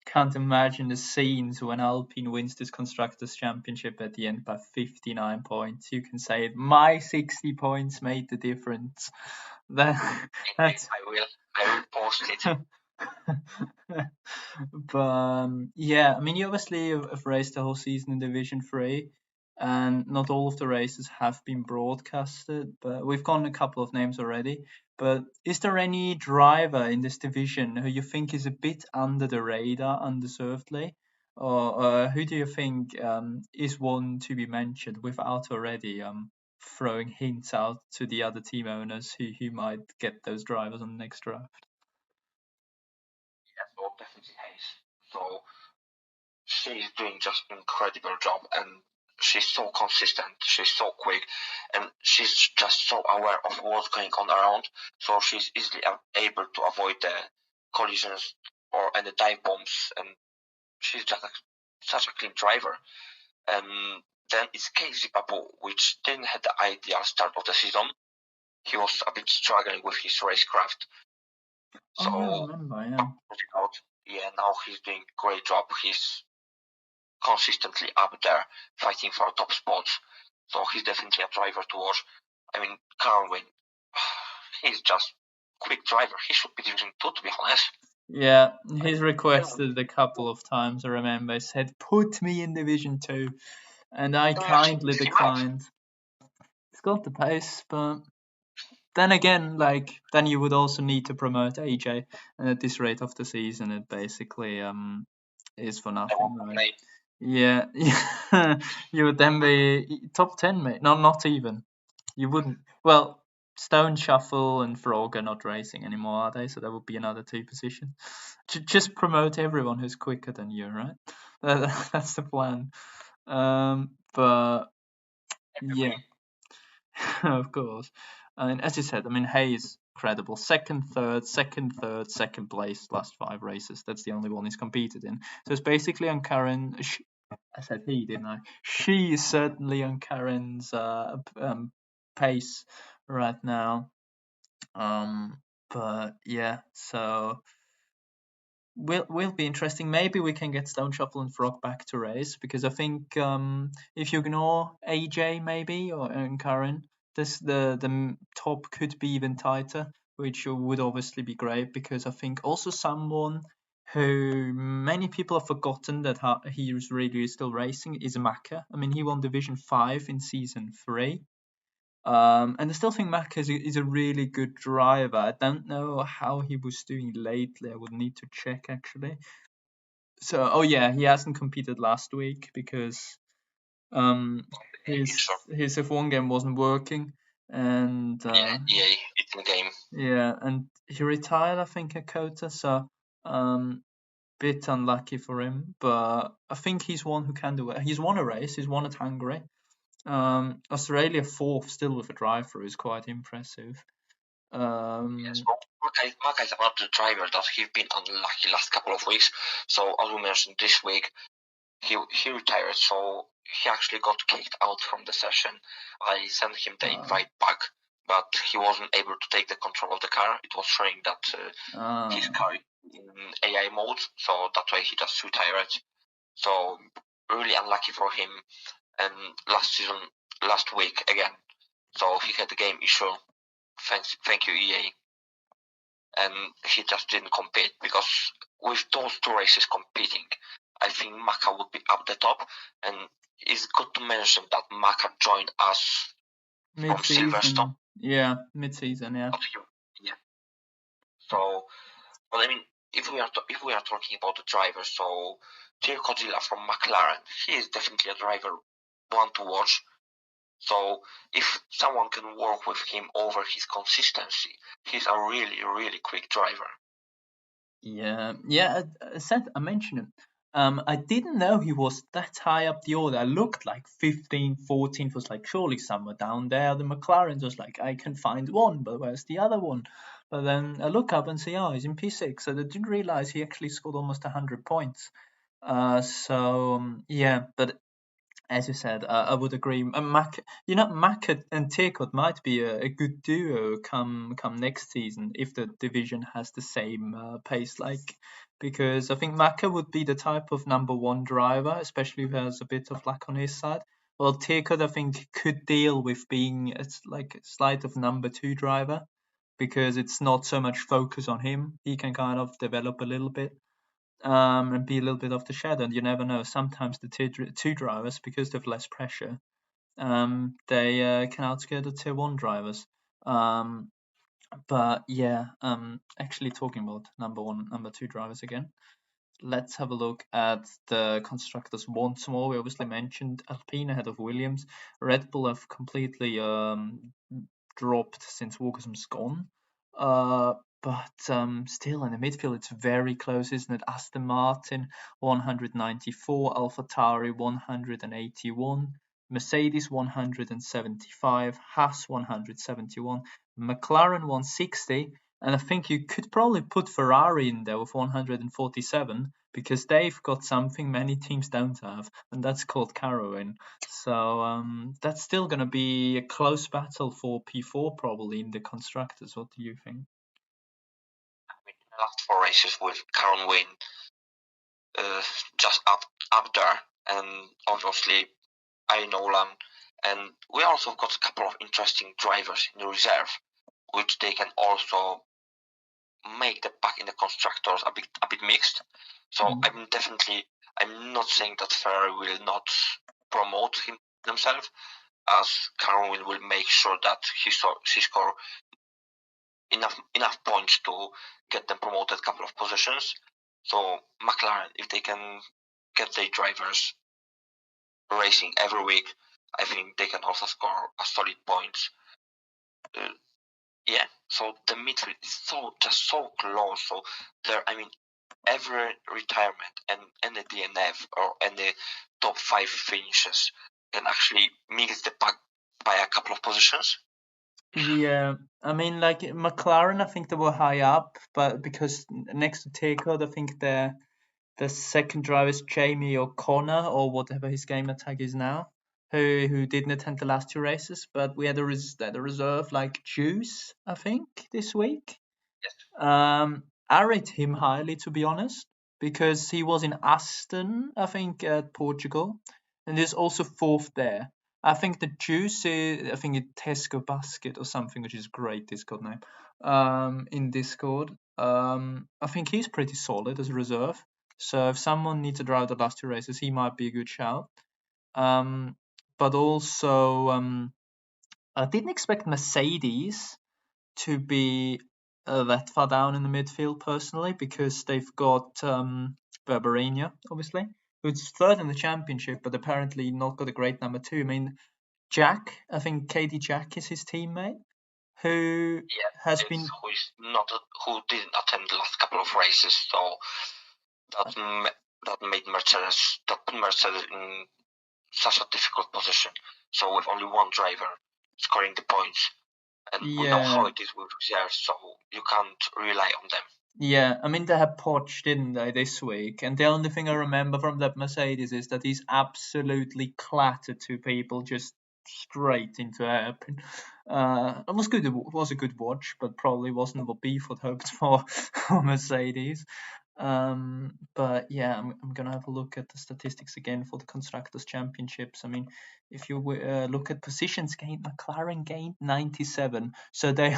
can't imagine the scenes when Alpine wins this constructors championship at the end by 59 points. You can say my 60 points made the difference. That's I will post it. but yeah, I mean, you obviously have raced the whole season in Division 3, and not all of the races have been broadcasted, but we've gotten a couple of names already. But is there any driver in this division who you think is a bit under the radar, undeservedly? Or who do you think is one to be mentioned without already throwing hints out to the other team owners who might get those drivers on the next draft. Yeah, so definitely Hayes. So she's doing just an incredible job, and she's so consistent, she's so quick, and she's just so aware of what's going on around, so she's easily able to avoid the collisions or any dive bombs, and she's just such a clean driver. And then it's Casey Babu, which didn't have the ideal start of the season. He was a bit struggling with his racecraft. So, I remember, yeah, now he's doing a great job. He's consistently up there fighting for top spots. So he's definitely a driver to watch. I mean, Carwin, he's just quick driver. He should be Division 2, to be honest. Yeah, he's requested a couple of times, I remember. He said, put me in Division 2. And I kindly declined. He's got the pace, but then again, then you would also need to promote AJ. And at this rate of the season, it basically is for nothing, right? Yeah, you would then be top 10, mate. No, not even. You wouldn't. Well, Stone, Shuffle, and Frog are not racing anymore, are they? So that would be another 2 positions. Just promote everyone who's quicker than you, right? That's the plan. But yeah, of course. And as you said, I mean, Hayes, credible. Second, second place, last 5 races. That's the only one he's competed in. So it's basically on Karen. I said he, didn't I? She is certainly on Karen's pace right now. But yeah, so will be interesting. Maybe we can get Stone Shuffle and Frog back to race, because I think if you ignore AJ maybe or and Karen, the top could be even tighter, which would obviously be great, because I think also someone who many people have forgotten that he is really still racing is Maka. I mean, he won Division 5 in Season 3. And I still think Mack is a really good driver. I don't know how he was doing lately. I would need to check actually. So, oh yeah, he hasn't competed last week because his F1 game wasn't working, and yeah, it's in the game. Yeah, and he retired, I think, at Kota. So, bit unlucky for him. But I think he's one who can do it. He's won a race. He's won at Hungary. Australia 4th still with a drive-through is quite impressive. Yes, Maka is another driver that he's been unlucky last couple of weeks. So as we mentioned, this week he retired, so he actually got kicked out from the session. I sent him the invite back, but he wasn't able to take the control of the car. It was showing that his car in AI mode, so that's why he just retired. So really unlucky for him. And last week again, so he had the game issue. Thank you, EA. And he just didn't compete, because with those 2 races competing, I think Maka would be up the top. And it's good to mention that Maka joined us from Silverstone. Yeah, mid-season, yeah. Yeah. So, but I mean, if we are talking about the drivers, so Jay Godzilla from McLaren, he is definitely a driver one to watch. So if someone can work with him over his consistency, he's a really, really quick driver. Yeah, I mentioned him. I didn't know he was that high up the order. I looked like 15, 14, was like surely somewhere down there. The McLaren was like, I can find one, but where's the other one? But then I look up and see, oh, he's in P6. So I didn't realize he actually scored almost 100 points. Yeah, but as you said, I would agree. Mac and Tekot might be a good duo come next season if the division has the same pace, because I think Maka would be the type of number 1 driver, especially if he has a bit of luck on his side. Well, Tekot, I think, could deal with being a slight of number 2 driver, because it's not so much focus on him. He can kind of develop a little bit. And be a little bit off the shadow. And you never know. Sometimes the two drivers, because of less pressure, they can outscore the tier 1 drivers. But yeah, actually talking about number 1, number 2 drivers again. let's have a look at the constructors once more. We obviously mentioned Alpine ahead of Williams. Red Bull have completely dropped since Walkerson's gone. But still in the midfield, it's very close, isn't it? Aston Martin 194, AlphaTauri 181, Mercedes 175, Haas 171, McLaren 160, and I think you could probably put Ferrari in there with 147 because they've got something many teams don't have, and that's called Caroline. So that's still going to be a close battle for P4 probably in the constructors. What do you think? I mean, the last 4 races with Caron win just up there, and obviously I Nolan, and we also got a couple of interesting drivers in the reserve, which they can also make the pack in the constructors a bit mixed. So I'm not saying that Ferrari will not promote themselves, as Caron will make sure that he score enough points to get them promoted a couple of positions. So McLaren, if they can get their drivers racing every week, I think they can also score a solid points. Yeah, so the midfield is so close. So there, I mean, every retirement and any DNF or any top 5 finishes can actually mix the pack by a couple of positions. Yeah, I mean, like McLaren, I think they were high up, but because next to Takeout, I think the second driver is Jamie O'Connor or whatever his gamer tag is now, who didn't attend the last 2 races, but we had a reserve like Juice, I think, this week. Yes. I rate him highly, to be honest, because he was in Aston, I think, at Portugal, and is also fourth there. I think the Juice is, I think it's Tesco Basket or something, which is a great Discord name. In Discord, I think he's pretty solid as a reserve. So if someone needs to drive the last 2 races, he might be a good shout. But also, I didn't expect Mercedes to be that far down in the midfield personally, because they've got Barbarina, obviously, who's third in the championship, but apparently not got a great number 2. I mean, Jack, I think KD Jack is his teammate, who has been who didn't attend the last couple of races, so that made Mercedes in such a difficult position. So with only one driver scoring the points, and we know how it is with reserves, so you can't rely on them. Yeah, I mean, they had Poch, didn't they, this week? And the only thing I remember from that Mercedes is that he's absolutely clattered 2 people just straight into hairpin. It was good. It was a good watch, but probably wasn't what Beef had hoped for Mercedes. But yeah, I'm gonna have a look at the statistics again for the constructors championships. I mean, if you look at positions gained, McLaren gained 97, so they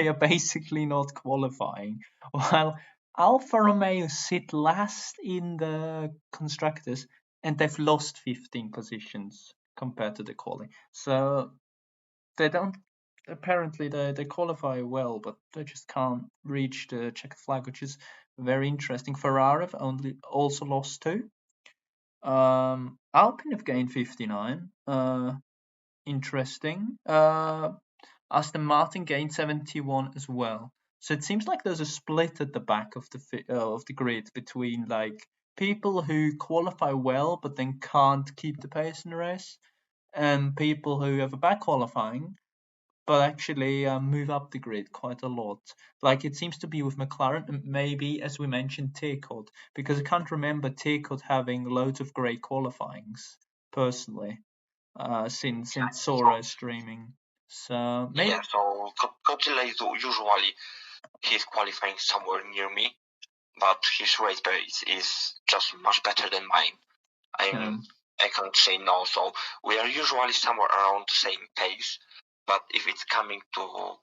are basically not qualifying. While Alfa Romeo sit last in the constructors, and they've lost 15 positions compared to the quali. So they don't. Apparently, they qualify well, but they just can't reach the checker flag, which is very interesting. Ferrari have only also lost 2. Alpine have gained 59. Interesting. Aston Martin gained 71 as well. So it seems like there's a split at the back of the grid between like people who qualify well but then can't keep the pace in the race, and people who have a bad qualifying but actually move up the grid quite a lot. Like it seems to be with McLaren, and maybe, as we mentioned, Tecod, because I can't remember Tecod having loads of great qualifyings personally since Sora is streaming. So maybe Yeah, so Godzilla is usually he's qualifying somewhere near me, but his race pace is just much better than mine. I can't say no. So we are usually somewhere around the same pace, but if it's coming to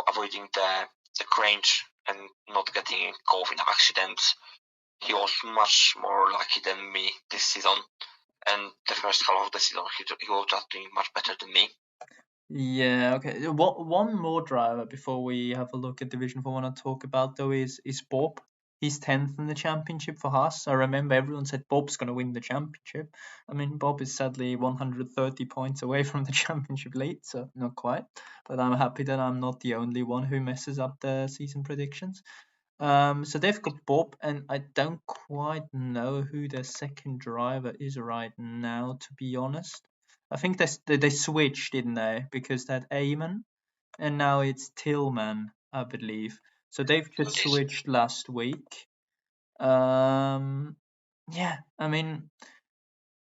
avoiding the cringe and not getting involved in accidents, he was much more lucky than me this season. And the first half of the season, he was just doing much better than me. Yeah, okay. One more driver before we have a look at Division 4 I want to talk about though is Bob. He's 10th in the championship for Haas. I remember everyone said Bob's going to win the championship. I mean, Bob is sadly 130 points away from the championship lead, so not quite. But I'm happy that I'm not the only one who messes up the season predictions. So they've got Bob, and I don't quite know who their second driver is right now, to be honest. I think they switched, didn't they? Because they had Eamon, and now it's Tillman, I believe. So they've just switched last week. Yeah, I mean,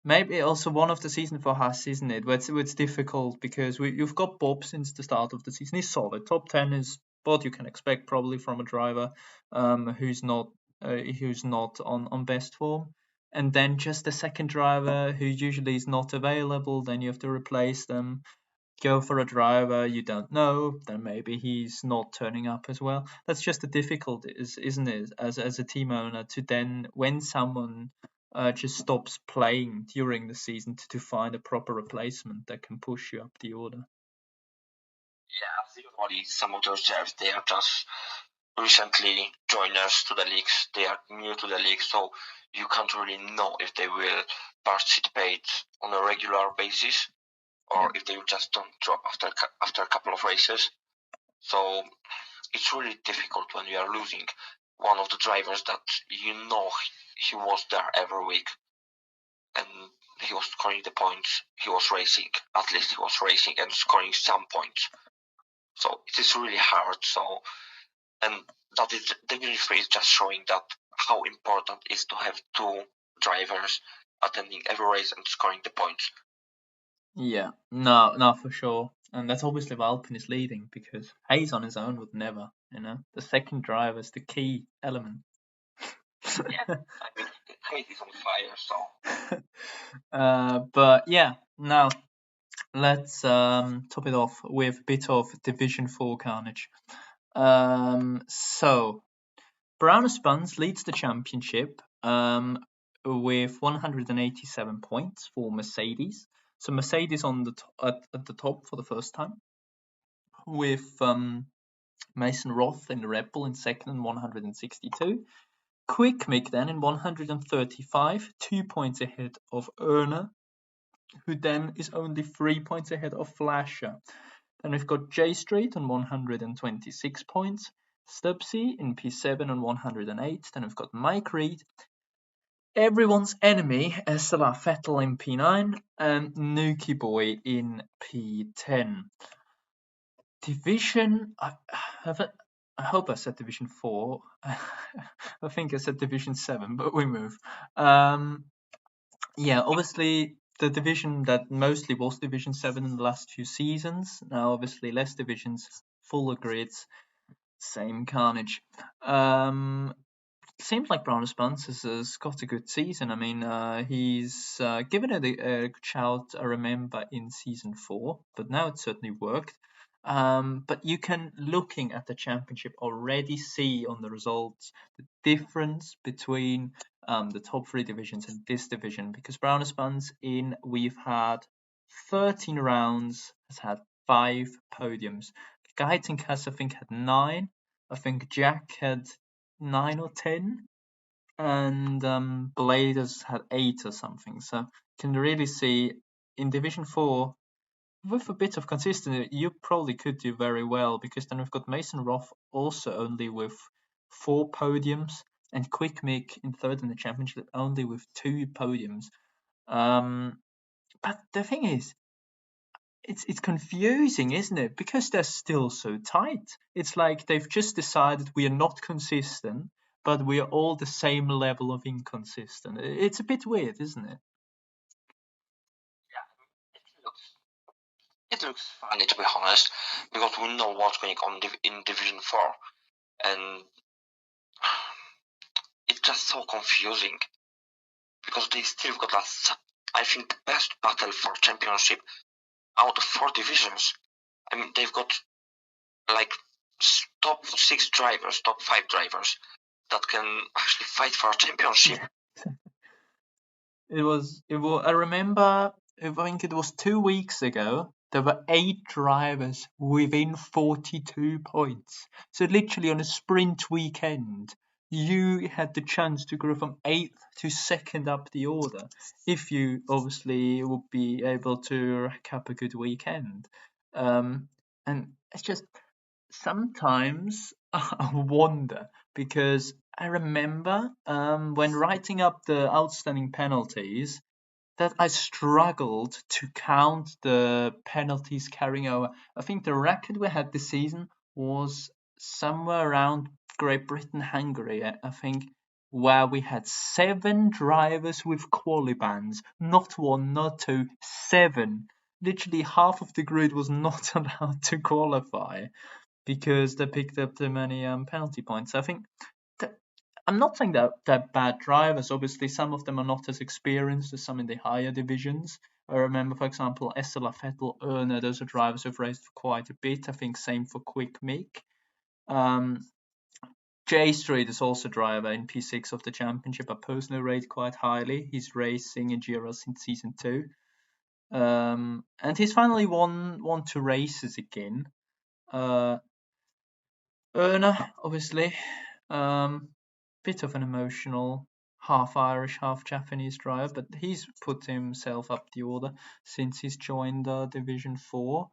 maybe also one of the season for Haas, isn't it? Where it's difficult because you've got Bob since the start of the season. He's solid. Top 10 is what you can expect probably from a driver who's not on best form. And then just the second driver who usually is not available, then you have to replace them, go for a driver you don't know, then maybe he's not turning up as well. That's just the difficulty, isn't it, as a team owner, to then, when someone just stops playing during the season, to find a proper replacement that can push you up the order. Yeah, usually some of those reserves, they are just recently joiners to the leagues. They are new to the league, so you can't really know if they will participate on a regular basis or if they just don't drop after a couple of races. So it's really difficult when you are losing one of the drivers that you know he was there every week and he was scoring the points he was racing. At least he was racing and scoring some points. So it is really hard. So, and that is Division 3 is just showing that how important it is to have two drivers attending every race and scoring the points. Yeah, no, for sure. And that's obviously why Alpine is leading, because Hayes on his own would never, The second driver is the key element. Yeah, I mean, Hayes is on fire, so. But yeah, now let's top it off with a bit of Division 4 carnage. So, Brown Spuns leads the championship with 187 points for Mercedes. So Mercedes on at the top for the first time, with Mason Roth in the Red Bull in second and 162. Quick Mick then in 135, 2 points ahead of Erna, who then is only 3 points ahead of Flasher. Then we've got J Street on 126 points, Stubbsy in P7 on 108. Then we've got Mike Reed, everyone's enemy, Esteban Vettel in P9, and Nuki Boy in P10. Division, I hope I said Division 4. I think I said Division 7, but we move. Yeah, obviously the division that mostly was Division 7 in the last few seasons. Now, obviously, less divisions, fuller grids, same carnage. Seems like Brown Spence has got a good season. I mean, he's given it a shout, I remember, in season 4, but now it certainly worked. But you can, looking at the championship, already see on the results the difference between the top 3 divisions and this division, because Brown Spence we've had 13 rounds, has had 5 podiums. Geitenkass, I think, had 9. I think Jack had 9 or 10, and Blade has had 8 or something. So you can really see in Division 4, with a bit of consistency, you probably could do very well, because then we've got Mason Roth also only with 4 podiums, and Quick Mick in third in the championship only with 2 podiums. But the thing is, it's confusing, isn't it? Because they're still so tight. It's like they've just decided we are not consistent, but we are all the same level of inconsistent. It's a bit weird, isn't it? so it looks funny, to be honest, because we know what's going on in Division 4, and it's just so confusing because they still got I think, the best battle for championship out of 4 divisions. I mean, they've got like top 6 drivers, top 5 drivers that can actually fight for a championship. It was. I remember. I think it was 2 weeks ago. There were 8 drivers within 42 points. So literally on a sprint weekend, you had the chance to grow from 8th to 2nd up the order if you obviously would be able to rack up a good weekend. And it's just sometimes I wonder because I remember when writing up the outstanding penalties that I struggled to count the penalties carrying over. I think the record we had this season was somewhere around Great Britain, Hungary, I think, where we had 7 drivers with quali bans. Not one, not two, 7. Literally half of the grid was not allowed to qualify because they picked up too many penalty points. I think that I'm not saying that they're bad drivers. Obviously, some of them are not as experienced as some in the higher divisions. I remember, for example, Estela Vettel, Erna, those are drivers who've raced for quite a bit. I think same for Quick Mick. J Street is also a driver in P6 of the championship. I personally rate quite highly. He's racing in GRL since season 2. And he's finally won 2 races again. Erna, obviously, bit of an emotional, half Irish, half Japanese driver, but he's put himself up the order since he's joined Division 4.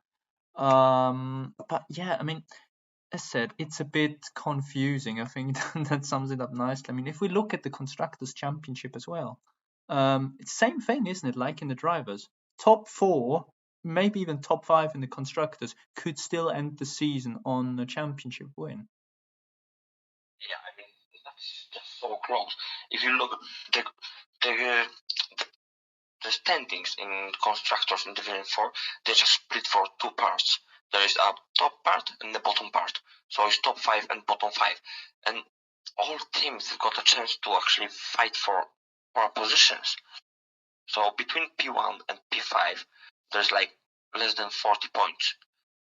But yeah, I mean, as said, it's a bit confusing. I think that sums it up nicely. I mean, if we look at the Constructors' Championship as well, it's the same thing, isn't it? Like in the drivers, top 4, maybe even top 5 in the Constructors could still end the season on a championship win. Yeah, I mean, that's just so close. If you look the the the standings in constructors in Division 4, they're just split for 2 parts. There is a top part and the bottom part. So it's top 5 and bottom 5. And all teams have got a chance to actually fight for positions. So between P1 and P5, there's like less than 40 points.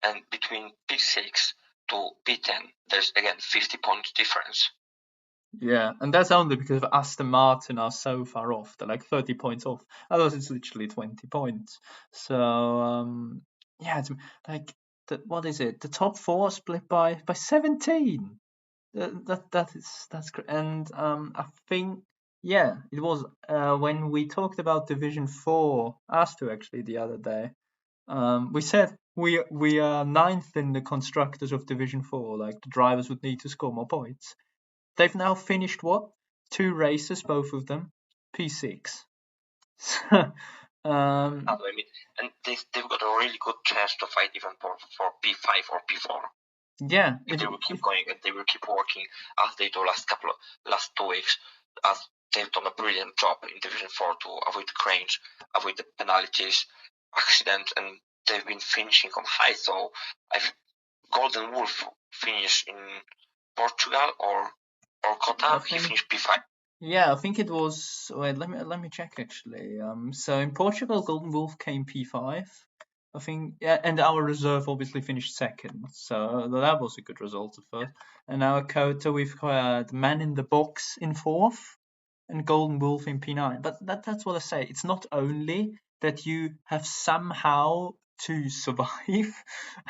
And between P6 to P10, there's again 50 points difference. Yeah, and that's only because of Aston Martin are so far off. They're like 30 points off. Otherwise, it's literally 20 points. So, yeah, it's like, what is it? The top 4 split by 17. That's great. And I think, yeah, it was when we talked about Division 4, us two actually, the other day. We said we are 9th in the constructors of Division 4. Like, the drivers would need to score more points. They've now finished what? 2 races, both of them, P6. I mean, and they've got a really good chance to fight even for P5 or P4. Yeah, they will keep going and they will keep working as they do last 2 weeks, as they've done a brilliant job in Division 4 to avoid the cranes, avoid the penalties, accidents, and they've been finishing on high. So I've Golden Wolf finished in Portugal or Qatar. He finished P5. Yeah, I think it was. Wait, let me check actually. So in Portugal, Golden Wolf came P5. I think, yeah, and our reserve obviously finished 2nd, so that was a good result at first. And our Kota, we've got Man in the Box in 4th, and Golden Wolf in P9. But that's what I say. It's not only that you have somehow to survive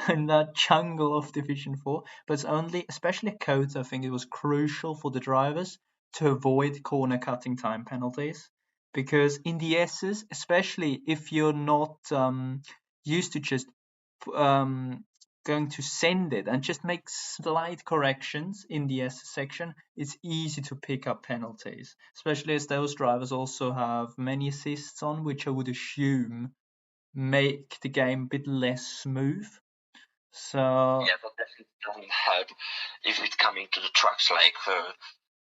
in that jungle of Division 4, but it's only, especially at Kota, I think it was crucial for the drivers to avoid corner cutting time penalties. Because in the S's, especially if you're not used to just going to send it and just make slight corrections in the S section, it's easy to pick up penalties, especially as those drivers also have many assists on, which I would assume make the game a bit less smooth. So yeah, that definitely doesn't help if it's coming to the tracks like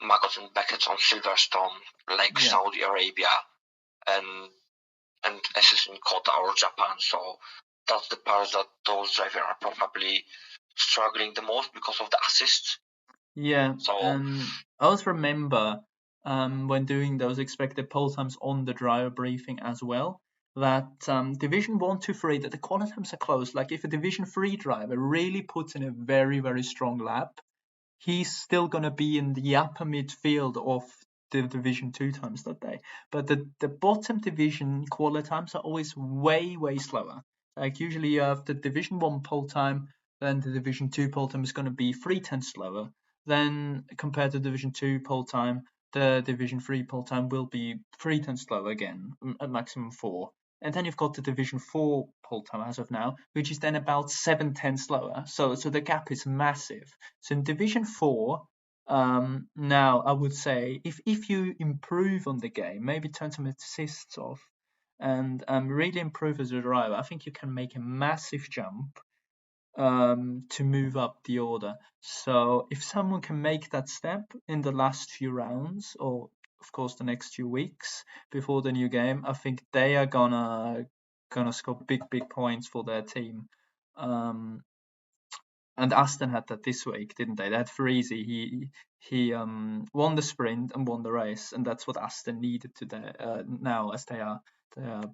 Maggots and Beckett's on Silverstone, like Saudi Arabia, and SS in Kota or Japan. So that's the part that those drivers are probably struggling the most because of the assists. Yeah, so I also remember when doing those expected pole times on the driver briefing as well, that Division 1, 2, 3, that the corner times are close. Like if a Division 3 driver really puts in a very, very strong lap, he's still going to be in the upper midfield of the Division 2 times that day. But the bottom division quali times are always way, way slower. Like usually you have the Division 1 pole time, then the Division 2 pole time is going to be 3/10 slower. then compared to Division 2 pole time, the Division 3 pole time will be 3 tenths slower again, at maximum 4. And then you've got the Division 4 pole time as of now, which is then about 7 tenths slower. So the gap is massive. So in Division 4, now I would say if you improve on the game, maybe turn some assists off, and really improve as a driver, I think you can make a massive jump to move up the order. So if someone can make that step in the last few rounds, or of course the next few weeks before the new game, I think they are gonna score big points for their team. And Aston had that this week, didn't they? They had Freezy. He won the sprint and won the race, and that's what Aston needed now, as they are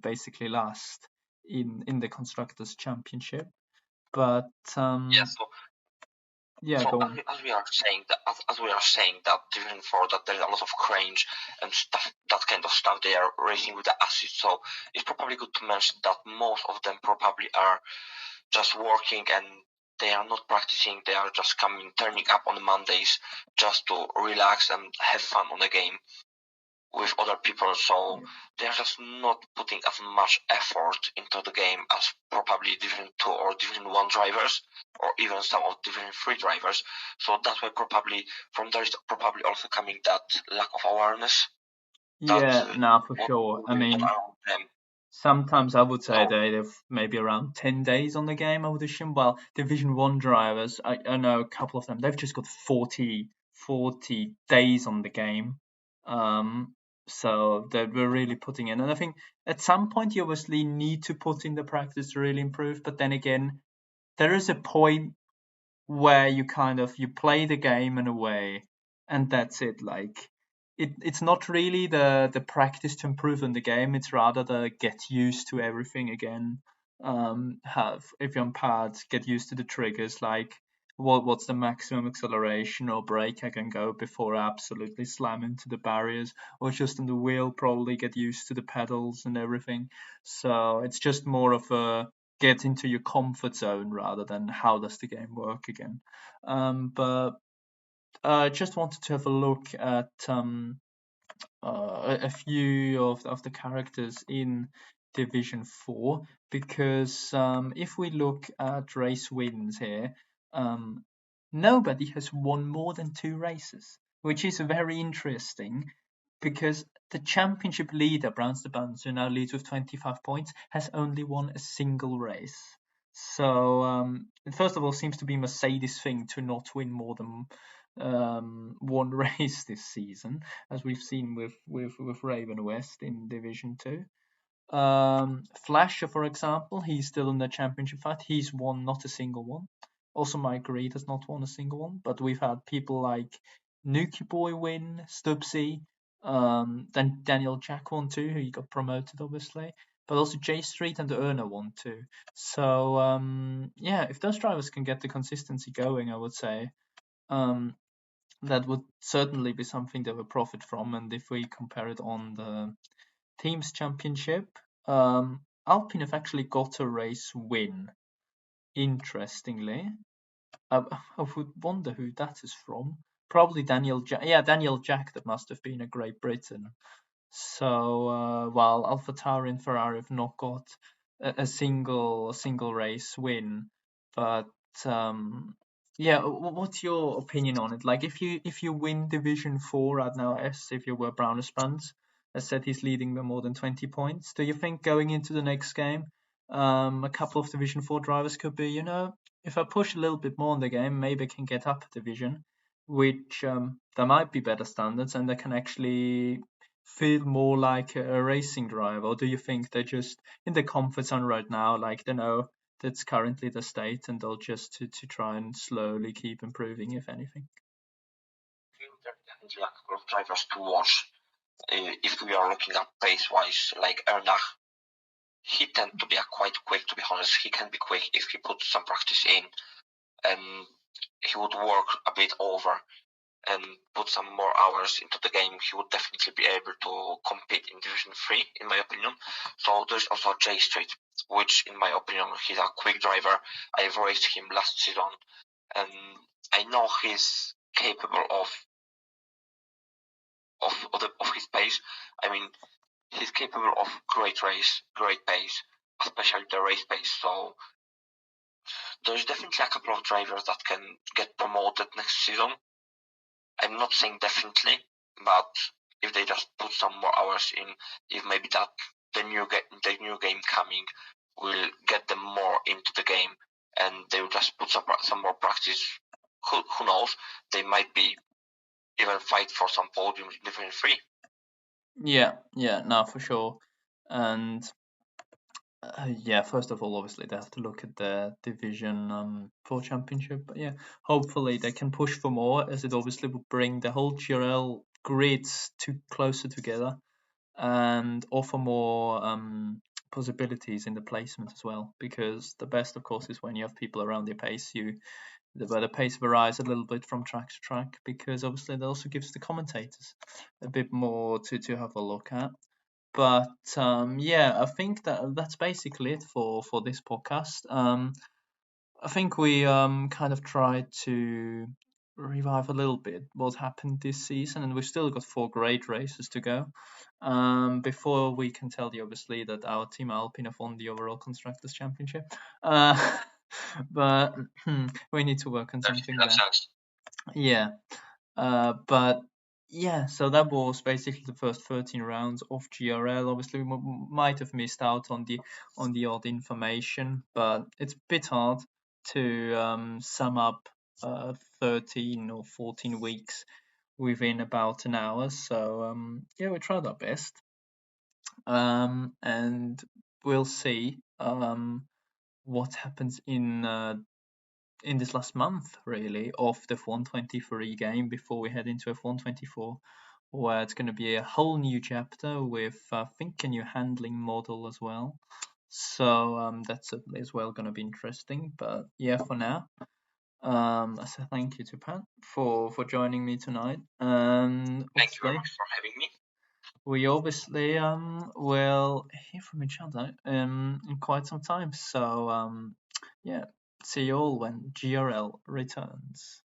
basically last in the constructors' championship. But Yeah, so yeah, so go as on. we, as we are saying that as we are saying that Division 4 that there's a lot of cringe and stuff, that kind of stuff, they are racing with the assists. So it's probably good to mention that most of them probably are just working and they are not practicing. They are just turning up on Mondays just to relax and have fun on the game with other people. So they're just not putting as much effort into the game as probably Division 2 or Division 1 drivers, or even some of Division 3 drivers. So that's why probably from there is probably also coming that lack of awareness that Yeah, no, for what sure. I going on mean, around them. sometimes I would say So they've maybe around 10 days on the game, I would assume. Well, Division 1 drivers, I know a couple of them, they've just got 40 days on the game. So they were really putting in. And I think at some point you obviously need to put in the practice to really improve. But then again, there is a point where you play the game in a way, and that's it. Like it's not really the practice to improve in the game, it's rather the get used to everything again. Have If you're on pads, get used to the triggers, like what's the maximum acceleration or brake I can go before I absolutely slam into the barriers, or just on the wheel, probably get used to the pedals and everything. So it's just more of a get into your comfort zone rather than how does the game work again. But I just wanted to have a look at a few of the characters in Division 4, because if we look at race wins here, um, nobody has won more than 2 races, which is very interesting because the championship leader, Browns the Buns, who now leads with 25 points, has only won a single race. So, first of all, seems to be Mercedes' thing to not win more than one race this season, as we've seen with Raven West in Division 2. Flasher, for example, he's still in the championship fight. He's won not a single one. Also, Mike Reed has not won a single one, but we've had people like Nuki Boy win, Stubbsy, then Daniel Jack won too, who got promoted, obviously. But also J Street and Erna won too. So, yeah, if those drivers can get the consistency going, I would say that would certainly be something they would profit from. And if we compare it on the Teams Championship, Alpine have actually got a race win. Interestingly, I, I would wonder who that is from. Probably Daniel Jack. Yeah, Daniel Jack. That must have been a Great Britain. So while AlphaTauri and Ferrari have not got a single race win, but yeah, what's your opinion on it? Like if you win Division 4 right now, S, if you were Brown Spans, as said, he's leading by more than 20 points. Do you think going into the next game, a couple of Division 4 drivers could be, if I push a little bit more in the game, maybe I can get up a division, which there might be better standards and they can actually feel more like a racing driver? Or do you think they're just in the comfort zone right now, like they know that's currently the state and they'll just to try and slowly keep improving, if anything? there's definitely a couple of drivers to watch. If we are looking at pace wise, like Ernach, he tends to be quite quick. To be honest, he can be quick if he puts some practice in, and he would work a bit over and put some more hours into the game. He would definitely be able to compete in Division 3, in my opinion. So there's also J Street, which, in my opinion, he's a quick driver. I've raced him last season, and I know he's capable of his pace. I mean, he's capable of great race, great pace, especially the race pace. So there's definitely a couple of drivers that can get promoted next season. I'm not saying definitely, but if they just put some more hours in, if maybe that the new game coming will get them more into the game, and they will just put some more practice. Who knows? They might be even fight for some podiums in Division 3. Yeah, no, for sure. And yeah, first of all, obviously they have to look at the Division 4 championship. But yeah, hopefully they can push for more, as it obviously will bring the whole GRL grids closer together and offer more possibilities in the placement as well. Because the best, of course, is when you have people around your pace. Where the pace varies a little bit from track to track, because obviously that also gives the commentators a bit more to have a look at. But yeah, I think that's basically it for this podcast. I think we kind of tried to revive a little bit what happened this season, and we've still got 4 great races to go. Before we can tell you, obviously, that our team Alpine have won the overall constructors championship. But we need to work on something there. Yeah. But yeah, so that was basically the first 13 rounds of GRL. Obviously, we might have missed out on the odd information, but it's a bit hard to sum up 13 or 14 weeks within about an hour. So yeah, we tried our best, and we'll see what happens in this last month, really, of the F123 game before we head into F124, where it's going to be a whole new chapter with, I think, a new handling model as well. So that's certainly as well going to be interesting. But yeah, for now, I say thank you to Pat for joining me tonight. And thank you very much for having me. We obviously will hear from each other in quite some time. So yeah, see you all when GRL returns.